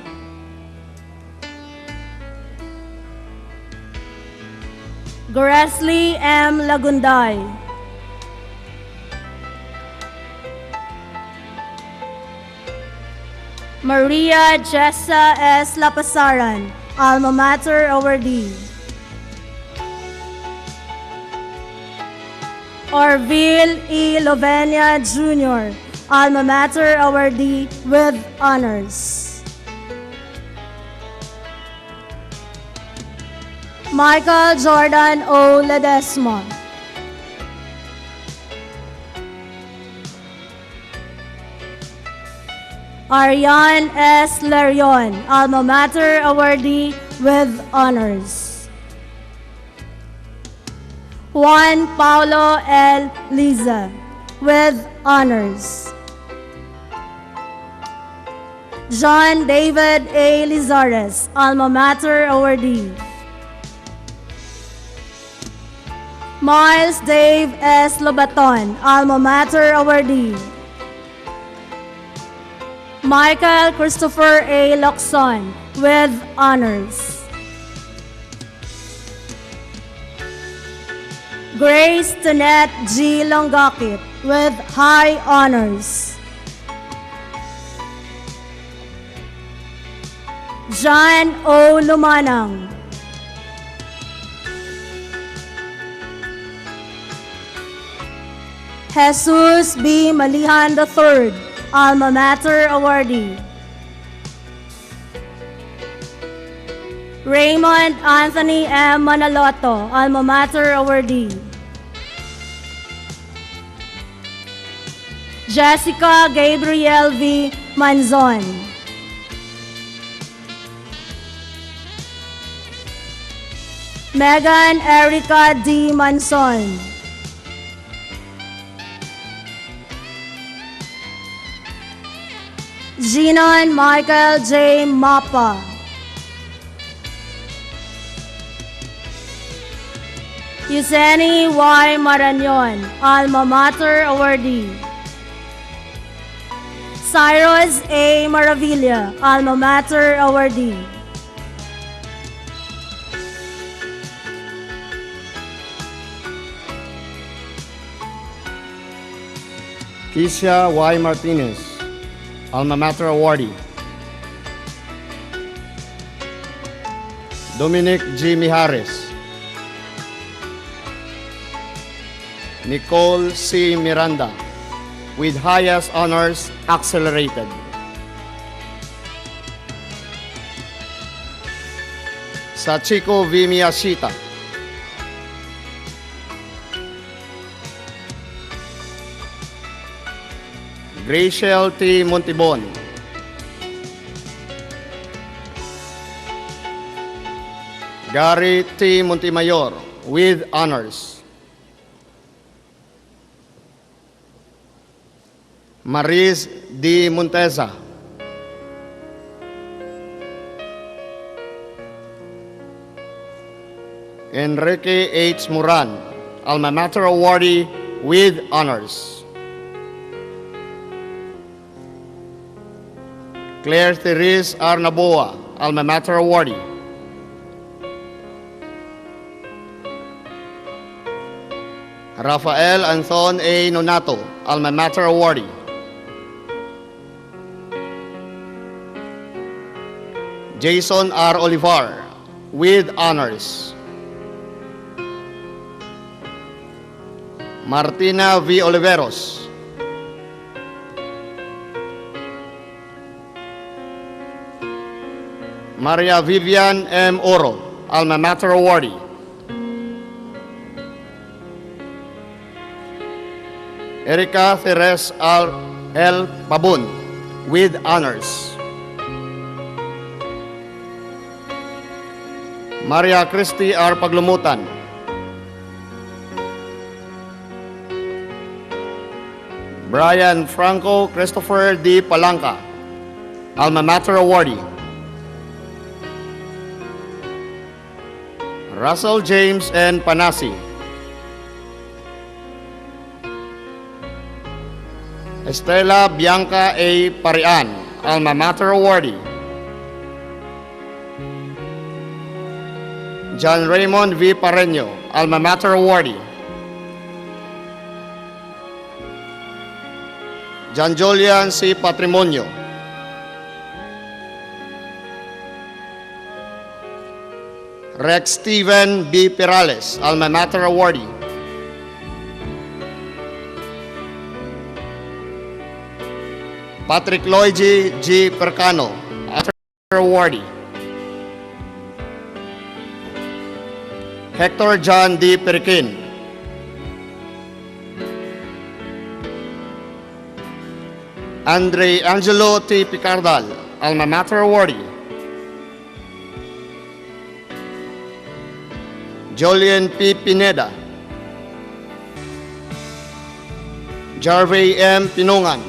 H: Gresley M. Lagunday. Maria Jessa S. Lapasaran, Alma Mater awardee. Orville E. Lovenia Jr., Alma Mater awardee with honors. Michael Jordan O. Ledesma. Ariane S. Larion, Alma Mater awardee with honors. Juan Paulo L. Liza with honors. John David A. Lizares, Alma Mater awardee. Miles Dave S. Lobaton, Alma Mater awardee. Michael Christopher A. Locson with honors. Grace Tonette G. Longakit with high honors. John O. Lumanang. Jesus B. Malihan III, Alma Mater awardee. Raymond Anthony M. Manaloto, Alma Mater awardee. Jessica Gabriel V. Manzon. Megan Erica D. Manson. Zenon Michael J. Mapa. Yuseni Y. Marañon, Alma Mater awardee. Cyrus A. Maravilla, Alma Mater awardee.
J: Keisha Y. Martinez, Alma Mater awardee. Dominic G. Mijares. Nicole C. Miranda, with highest honors accelerated. Sachiko V. Miyashita. Graciel T. Montibon, Gary T. Montemayor, with honors. Maris D. Monteza, Enrique H. Moran, Alma Mater awardee with honors. Claire Therese Arnaboa, Alma Mater awardee. Rafael Anthon A. Nonato, Alma Mater awardee. Jason R. Olivar, with honors. Martina V. Oliveros, Maria Vivian M. Oro, Alma Mater awardee. Erika Therese L. Pabun, with honors. Maria Christy R. Paglumutan, Brian Franco Christopher D. Palanca, Alma Mater awardee. Russell James N. Panasi, Estela Bianca A. Parian, Alma Mater awardee. John Raymond V. Pareño, Alma Mater awardee. John Julian C. Patrimonio, Rex Steven B. Perales, Alma Mater awardee. Patrick Loigi G. Percano, Mater awardee. Hector John D. Periquin, Andre Angelo T. Picardal, Alma Mater awardee. Jolien P. Pineda, Jarvey M. Pinungan,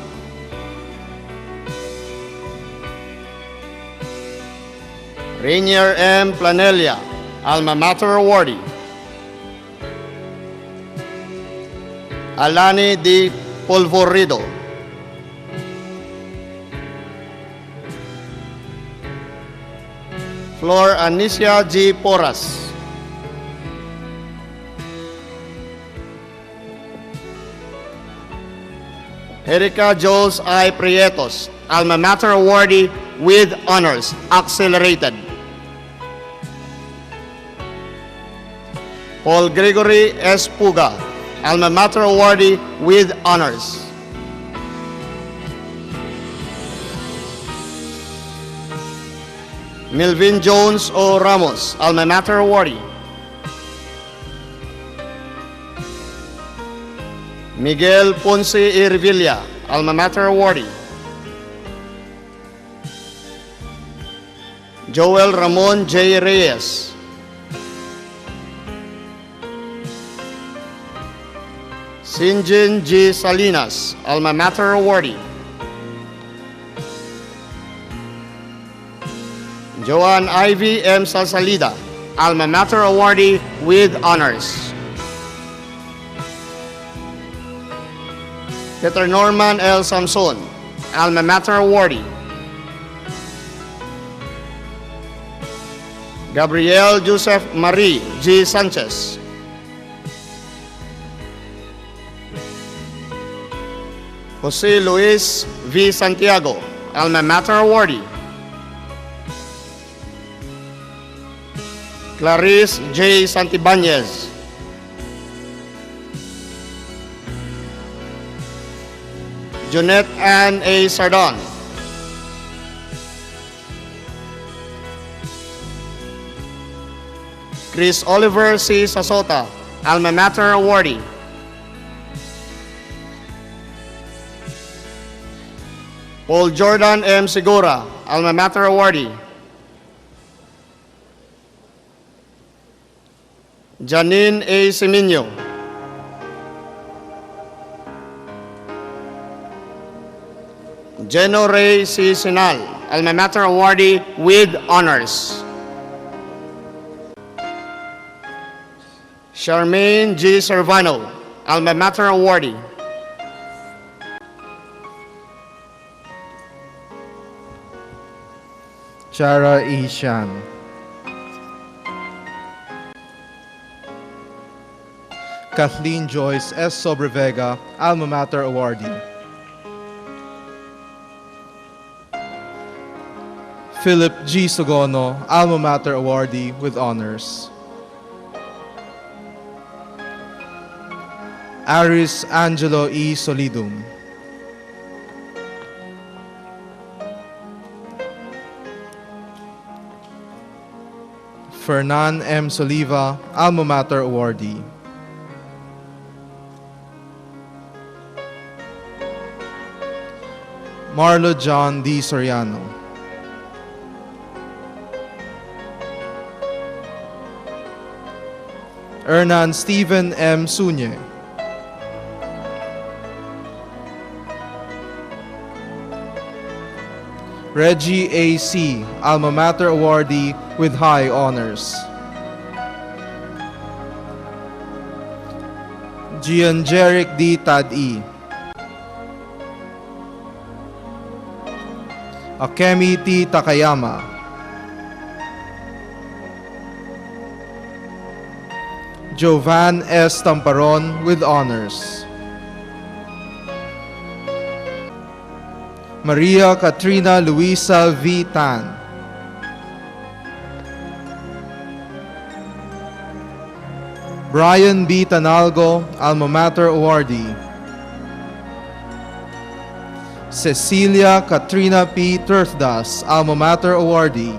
J: Rainier M. Planelia, Alma Mater awardee. Alani D. Polvorido, Flor Anicia G. Porras, Erika Jules I. Prietos, Alma Mater awardee with honors, accelerated. Paul Gregory S. Puga, Alma Mater awardee with honors. Melvin Jones O. Ramos, Alma Mater awardee. Miguel Ponce E. Revilla, Alma Mater awardee. Joel Ramon J. Reyes, Sinjin G. Salinas, Alma Mater awardee. Joan Ivy M. Salsalida, Alma Mater awardee with honors. Peter Norman L. Samson, Alma Mater awardee. Gabriel Joseph Marie G. Sanchez, Jose Luis V. Santiago, Alma Mater awardee. Clarice J. Santibanez, Jonette Ann A. Sardon, Chris Oliver C. Sasota, Alma Mater awardee. Paul Jordan M. Segura, Alma Mater awardee. Janine A. Seminyo. Geno Ray C. Sinal, Alma Mater awardee with honors. Charmaine G. Servano, Alma Mater awardee.
K: Chara E. Shan. Kathleen Joyce S. Sobrevega, Alma Mater awardee. Philip G. Sogono, Alma Mater awardee with honors. Aris Angelo E. Solidum. Fernan M. Soliva, Alma Mater awardee. Marlo John D. Soriano. Ernan Stephen M. Sunye. Reggie A. C., Alma Mater awardee with high honors. Gianjeric D. Tad-E. Akemi T. Takayama. Jovan S. Tamparon with honors. Maria Katrina Luisa V. Tan. Brian B. Tanalgo, Alma Mater awardee. Cecilia Katrina P. Turthdas, Alma Mater awardee.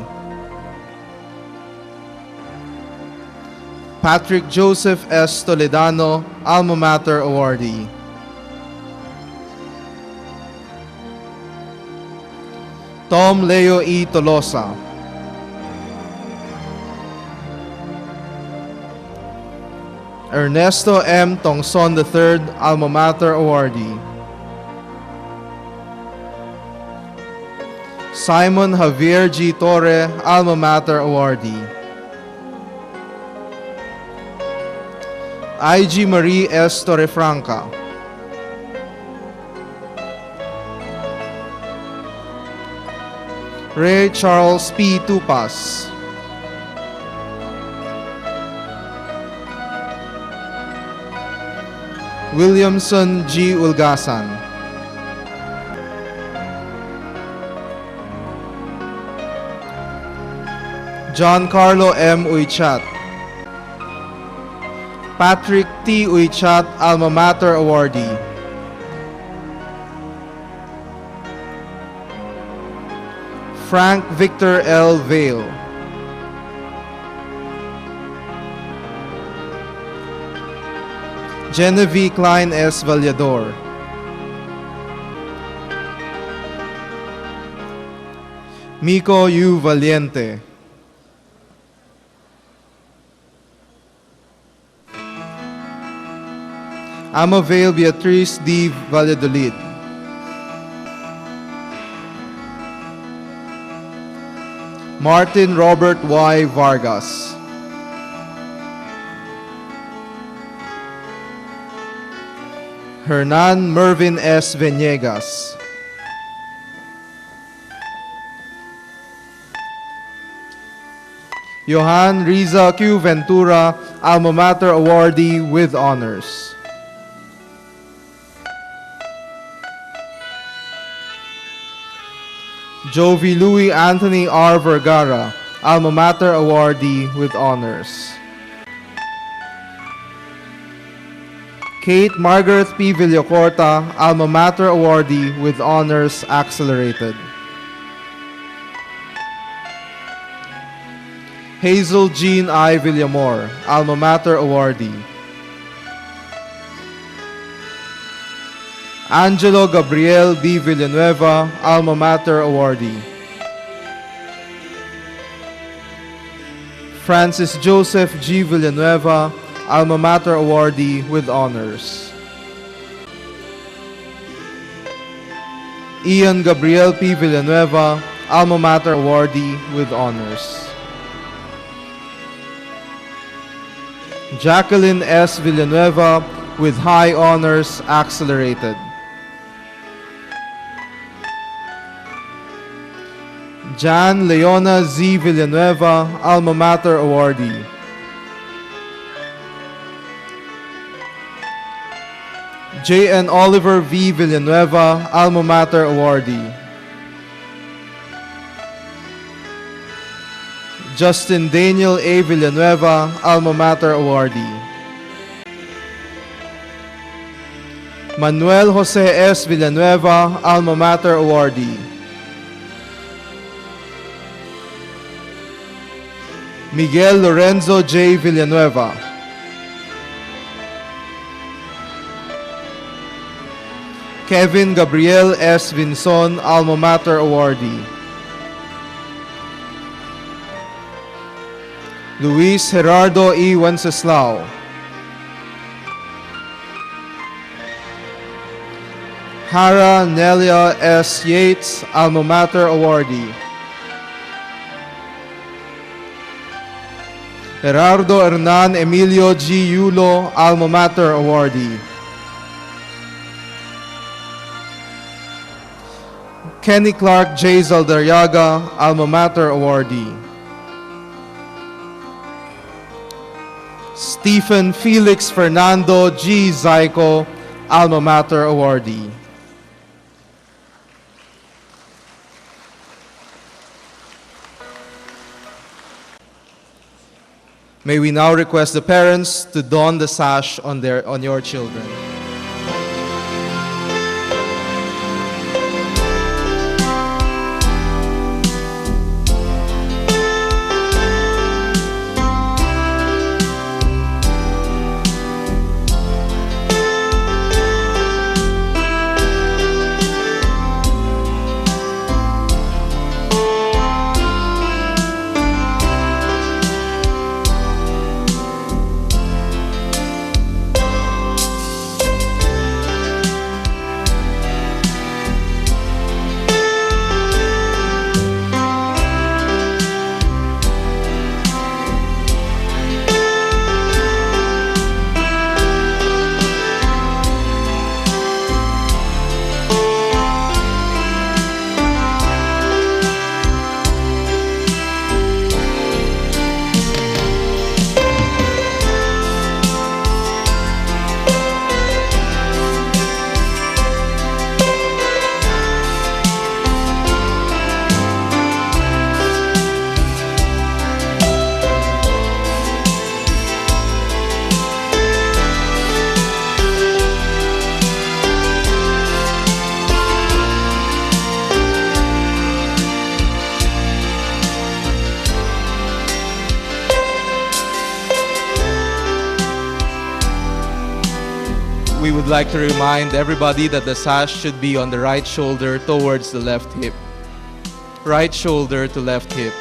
K: Patrick Joseph S. Toledano, Alma Mater awardee. Tom Leo E. Tolosa. Ernesto M. Tongson III, Alma Mater awardee. Simon Javier G. Torre, Alma Mater awardee. IG Marie S. Torrefranca. Ray Charles P. Tupas. Williamson G. Ulgasan. John Carlo M. Uychat. Patrick T. Uychat, Alma Mater awardee. Frank Victor L. Vale. Genevieve Klein S. Vallador. Miko U. Valiente. Amavale Beatriz D. Valladolid. Martin Robert Y. Vargas. Hernan Mervin S. Venegas. Johan Riza Q. Ventura, Alma Mater awardee with honors. Jovi Louis Anthony R. Vergara, Alma Mater awardee with honors. Kate Margaret P. Villacorta, Alma Mater awardee with honors accelerated. Hazel Jean I. Villamor, Alma Mater awardee. Angelo Gabriel B. Villanueva, Alma Mater awardee. Francis Joseph G. Villanueva, Alma Mater awardee with honors. Ian Gabriel P. Villanueva, Alma Mater awardee with honors. Jacqueline S. Villanueva with high honors accelerated. Jan Leona Z. Villanueva, Alma Mater awardee. J.N. Oliver V. Villanueva, Alma Mater awardee. Justin Daniel A. Villanueva, Alma Mater awardee. Manuel Jose S. Villanueva, Alma Mater awardee. Miguel Lorenzo J. Villanueva. Kevin Gabriel S. Vinson, Alma Mater awardee. Luis Gerardo E. Wenceslao. Hara Nelia S. Yates, Alma Mater awardee. Gerardo Hernan Emilio G. Yulo, Alma Mater awardee. Kenny Clark J. Zaldarriaga, Alma Mater awardee. Stephen Felix Fernando G. Zyko, Alma Mater awardee. May we now request the parents to don the sash on your children. We would like to remind everybody that the sash should be on the right shoulder towards the left hip. Right shoulder to left hip.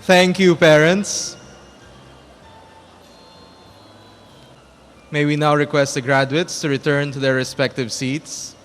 K: Thank you, parents. May we now request the graduates to return to their respective seats.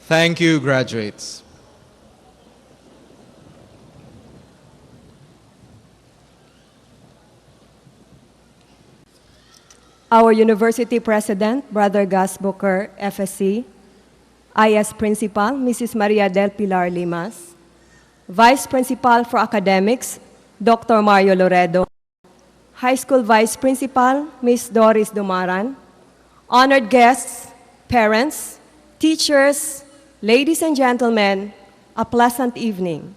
K: Thank you, graduates.
L: Our University President, Brother Gus Booker, FSC, IS Principal, Mrs. Maria del Pilar Limas, Vice Principal for Academics, Dr. Mario Loredo, High School Vice Principal, Ms. Doris Dumaran, honored guests, parents, teachers, ladies and gentlemen, a pleasant evening.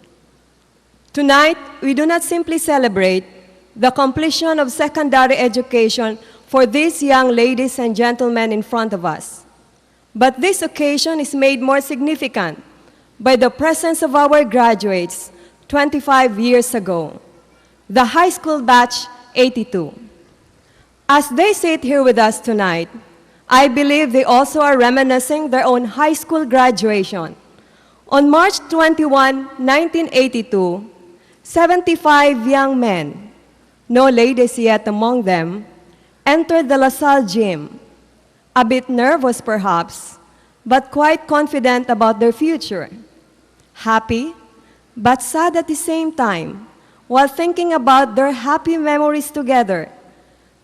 L: Tonight, we do not simply celebrate the completion of secondary education for these young ladies and gentlemen in front of us, but this occasion is made more significant by the presence of our graduates 25 years ago, the high school batch 82. As they sit here with us tonight, I believe they also are reminiscing their own high school graduation. On March 21, 1982, 75 young men, no ladies yet among them, entered the LaSalle gym, a bit nervous perhaps, but quite confident about their future. Happy, but sad at the same time, while thinking about their happy memories together.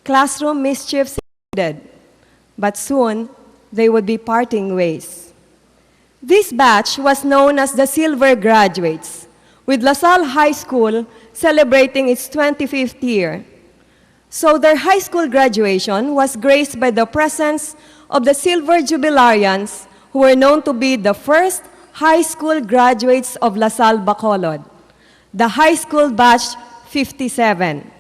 L: Classroom mischiefs included, but soon they would be parting ways. This batch was known as the Silver Graduates, with LaSalle High School celebrating its 25th year. So their high school graduation was graced by the presence of the Silver Jubilarians, who were known to be the first high school graduates of LaSalle Bacolod, the high school batch 57.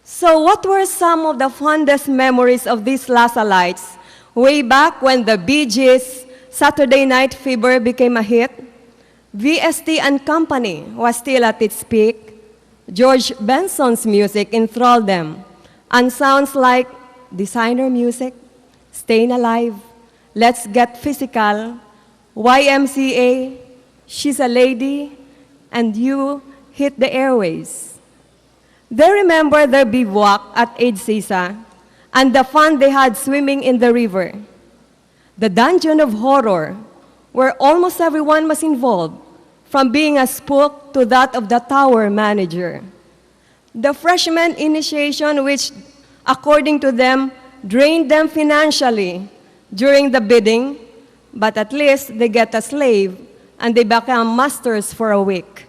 L: So what were some of the fondest memories of these LaSallites way back when the Bee Gees' Saturday Night Fever became a hit? VST and Company was still at its peak. George Benson's music enthralled them, and sounds like Designer Music, Stayin' Alive, Let's Get Physical, YMCA, She's a Lady, and You hit the airways. They remember their bivouac at Age Sisa and the fun they had swimming in the river. The Dungeon of Horror, where almost everyone was involved, from being a spook to that of the tower manager. The freshman initiation, which, according to them, drained them financially during the bidding, but at least they get a slave and they become masters for a week.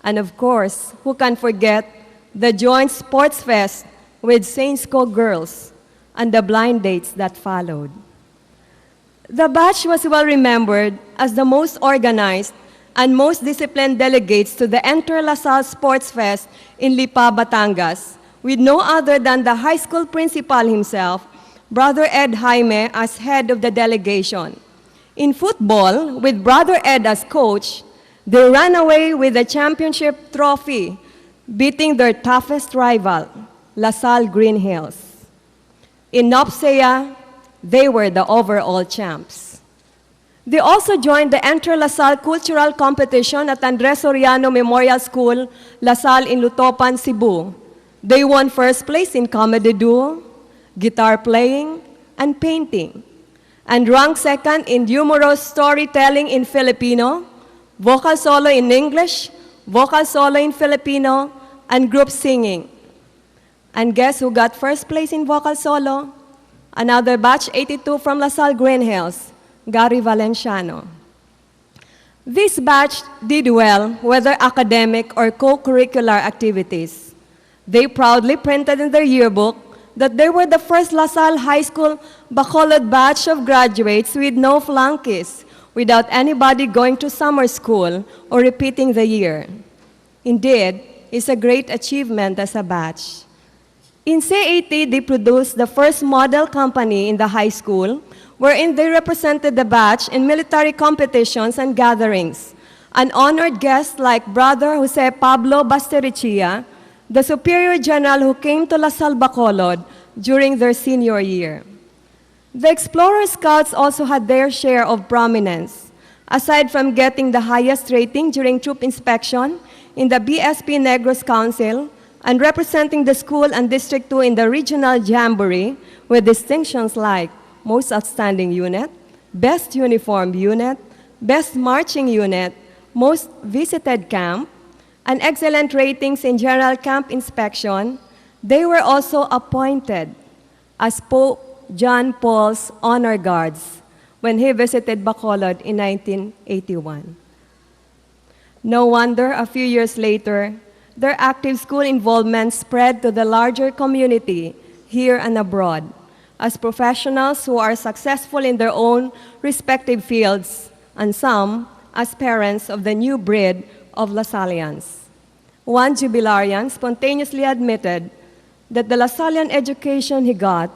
L: And of course, who can forget the joint sports fest with Saints Co girls and the blind dates that followed. The batch was well remembered as the most organized and most disciplined delegates to the Enter LaSalle Sports Fest in Lipa, Batangas, with no other than the high school principal himself, Brother Ed Jaime, as head of the delegation. In football, with Brother Ed as coach, they ran away with the championship trophy, beating their toughest rival, LaSalle Green Hills. In NOPSEA, they were the overall champs. They also joined the Entre-La Salle Cultural Competition at Andres Soriano Memorial School, La Salle in Lutopan, Cebu. They won first place in comedy duo, guitar playing, and painting, and ranked second in humorous storytelling in Filipino, vocal solo in English, vocal solo in Filipino, and group singing. And guess who got first place in vocal solo? Another batch 82 from La Salle Green Hills, Gary Valenciano. This batch did well, whether academic or co-curricular activities. They proudly printed in their yearbook that they were the first La Salle High School Bacolod batch of graduates with no flunkies, without anybody going to summer school or repeating the year. Indeed, it's a great achievement as a batch. In CAT, they produced the first model company in the high school, wherein they represented the batch in military competitions and gatherings. An honored guest like Brother Jose Pablo Basterichia, the Superior General who came to La Salle Bacolod during their senior year. The Explorer Scouts also had their share of prominence. Aside from getting the highest rating during troop inspection in the BSP Negros Council and representing the school and District 2 in the regional jamboree with distinctions like Most Outstanding Unit, Best Uniformed Unit, Best Marching Unit, Most Visited Camp, and excellent ratings in General Camp Inspection, they were also appointed as Pope John Paul's honor guards when he visited Bacolod in 1981. No wonder a few years later, their active school involvement spread to the larger community here and abroad as professionals who are successful in their own respective fields, and some as parents of the new breed of Lasallians. One jubilarian spontaneously admitted that the Lasallian education he got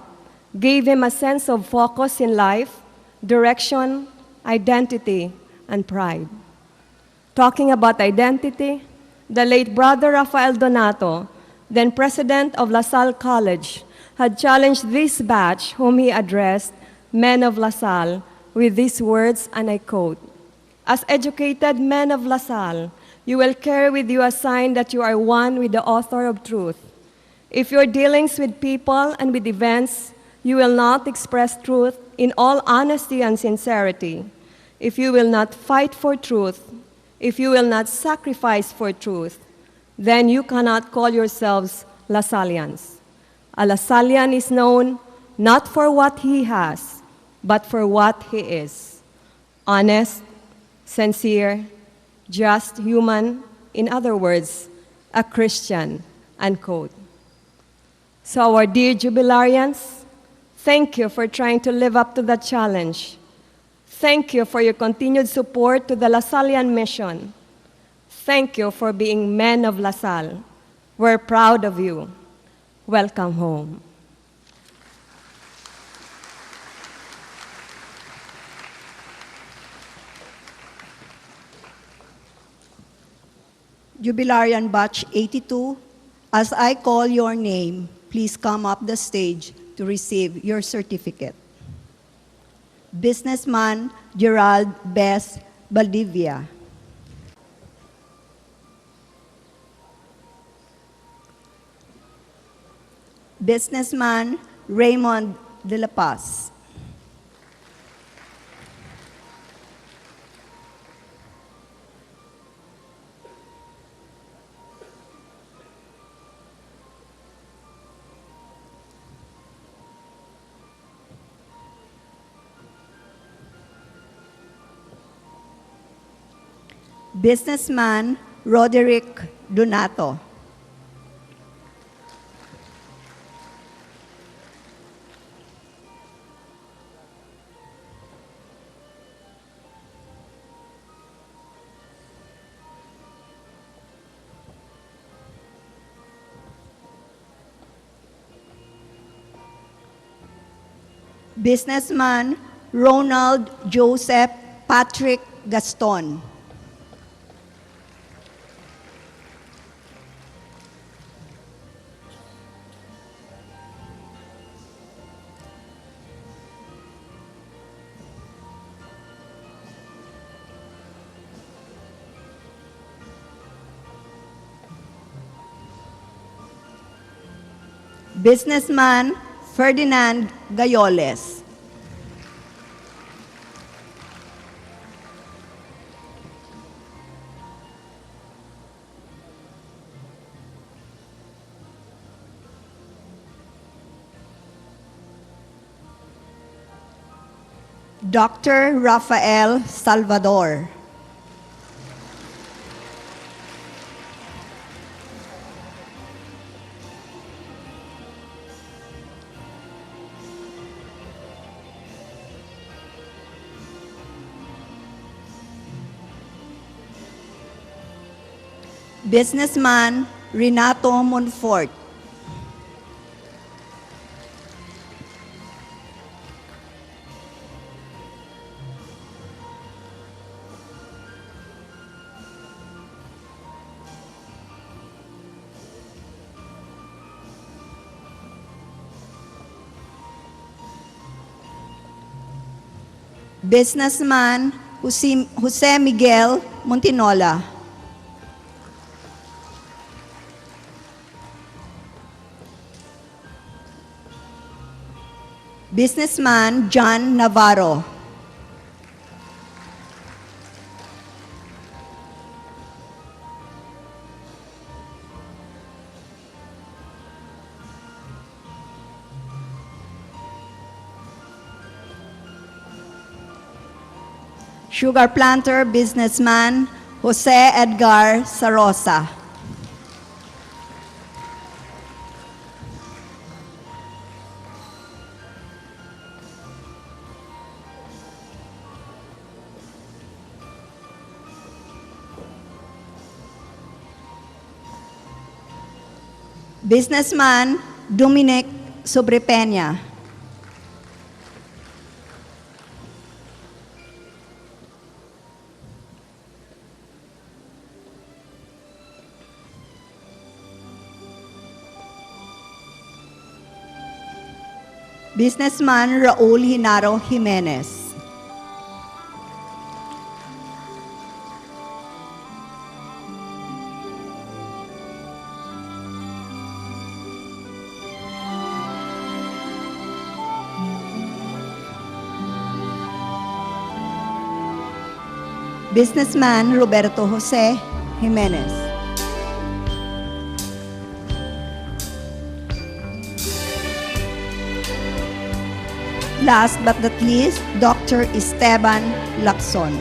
L: gave him a sense of focus in life, direction, identity, and pride. Talking about identity, the late Brother Rafael Donato, then president of La Salle College, had challenged this batch whom he addressed, men of La Salle, with these words, and I quote, "As educated men of La Salle, you will carry with you a sign that you are one with the author of truth. If your dealings with people and with events, you will not express truth in all honesty and sincerity, if you will not fight for truth, if you will not sacrifice for truth, then you cannot call yourselves Lasallians. A Lasallian is known not for what he has, but for what he is. Honest, sincere, just, human, in other words, a Christian," unquote. So our dear jubilarians, thank you for trying to live up to that challenge. Thank you for your continued support to the Lasallian mission. Thank you for being men of La Salle. We're proud of you. Welcome home.
M: Jubilarian Batch 82, as I call your name, please come up the stage to receive your certificate. Businessman Gerald Bess Valdivia. Businessman Raymond de la Paz. Businessman Roderick Donato. Businessman Ronald Joseph Patrick Gaston. Businessman Ferdinand Gayoles. Dr. Rafael Salvador. Businessman Renato Monfort. Businessman Jose Miguel Montinola. Businessman John Navarro. Sugar planter businessman Jose Edgar Sarosa. Businessman Dominic Sobrepeña. Businessman Raul Hinaro Jimenez. Businessman Roberto Jose Jimenez. Last but not least, Dr. Esteban Lacson.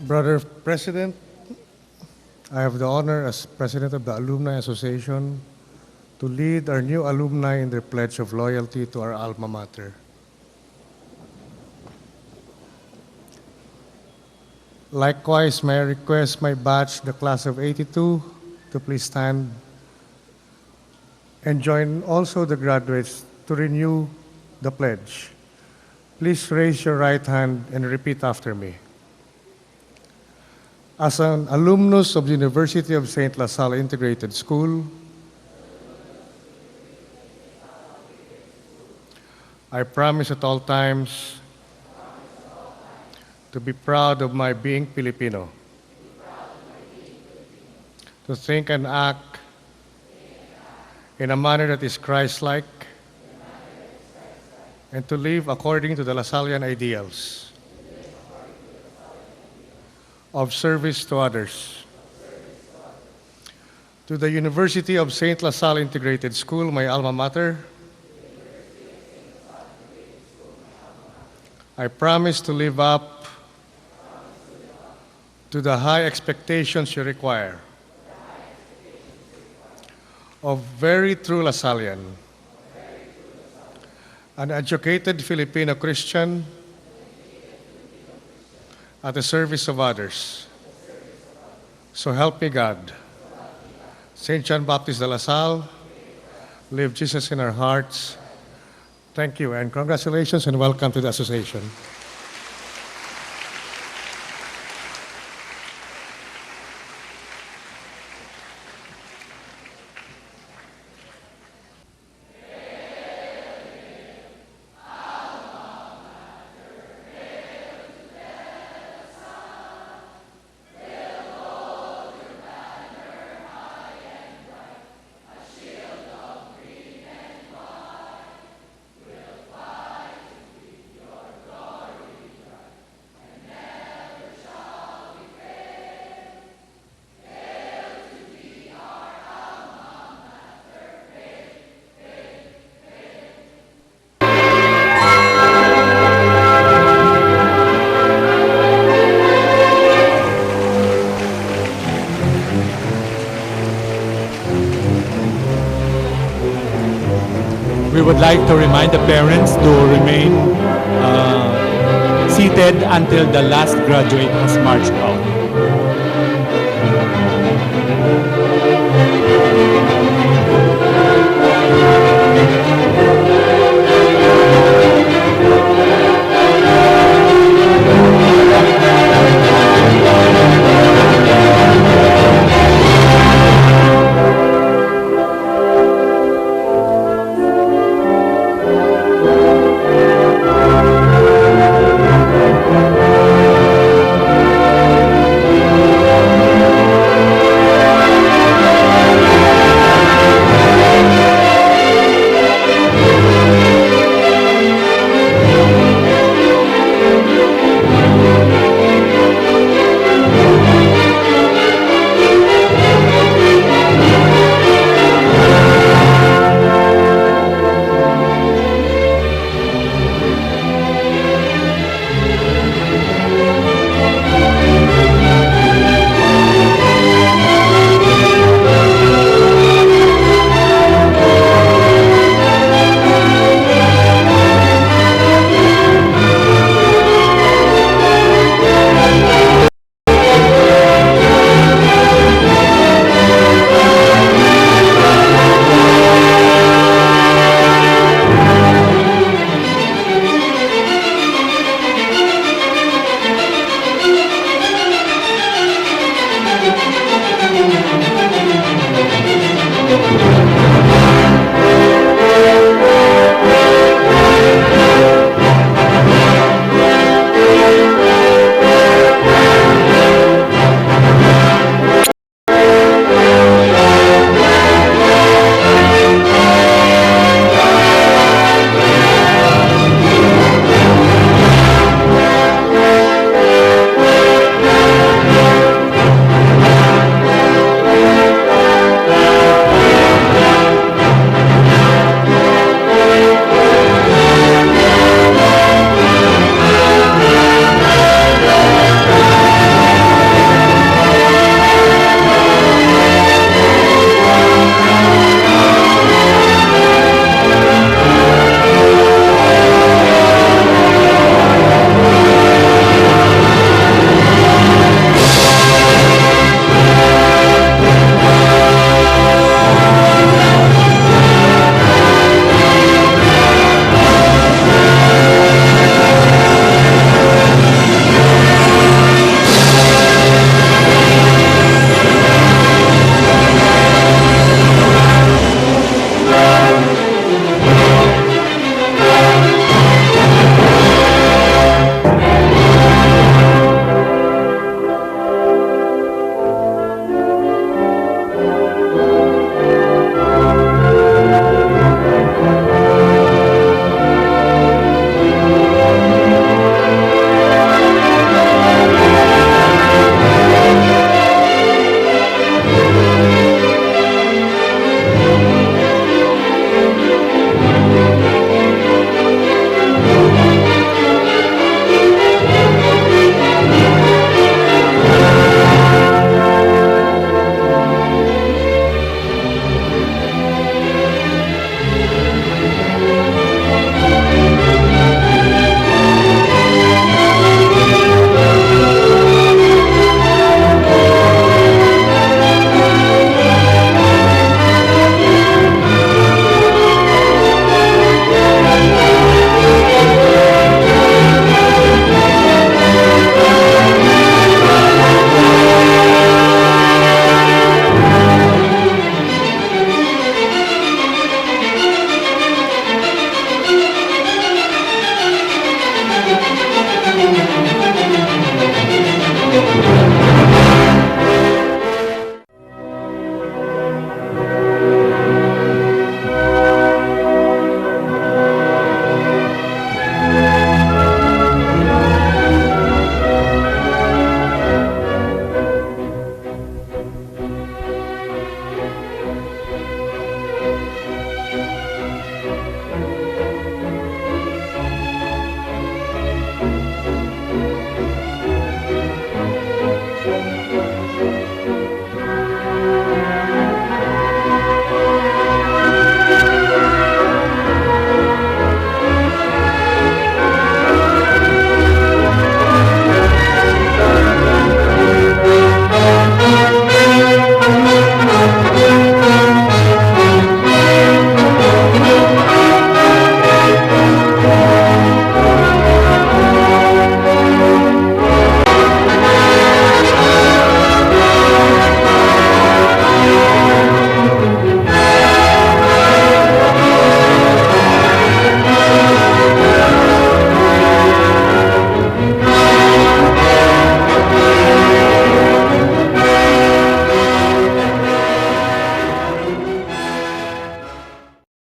N: Brother President, I have the honor as President of the Alumni Association to lead our new alumni in their pledge of loyalty to our alma mater. Likewise, may I request my batch, the class of '82, to please stand and join also the graduates to renew the pledge. Please raise your right hand and repeat after me. As an alumnus of the University of St. La Salle Integrated School, I promise at all times to be proud of my being Filipino, to think and act in a manner that is Christ-like, and to live according to the Lasallian ideals of service to others. To the University of St. La Salle Integrated School, my alma mater, I promise to live up to the high expectations you require of very true Lasallian, an educated Filipino Christian at the service of others. So help me God. St. John Baptist de La Salle, live Jesus in our hearts. Thank you and congratulations and welcome to the association.
C: we would like to remind the parents to remain seated until the last graduate has marched out.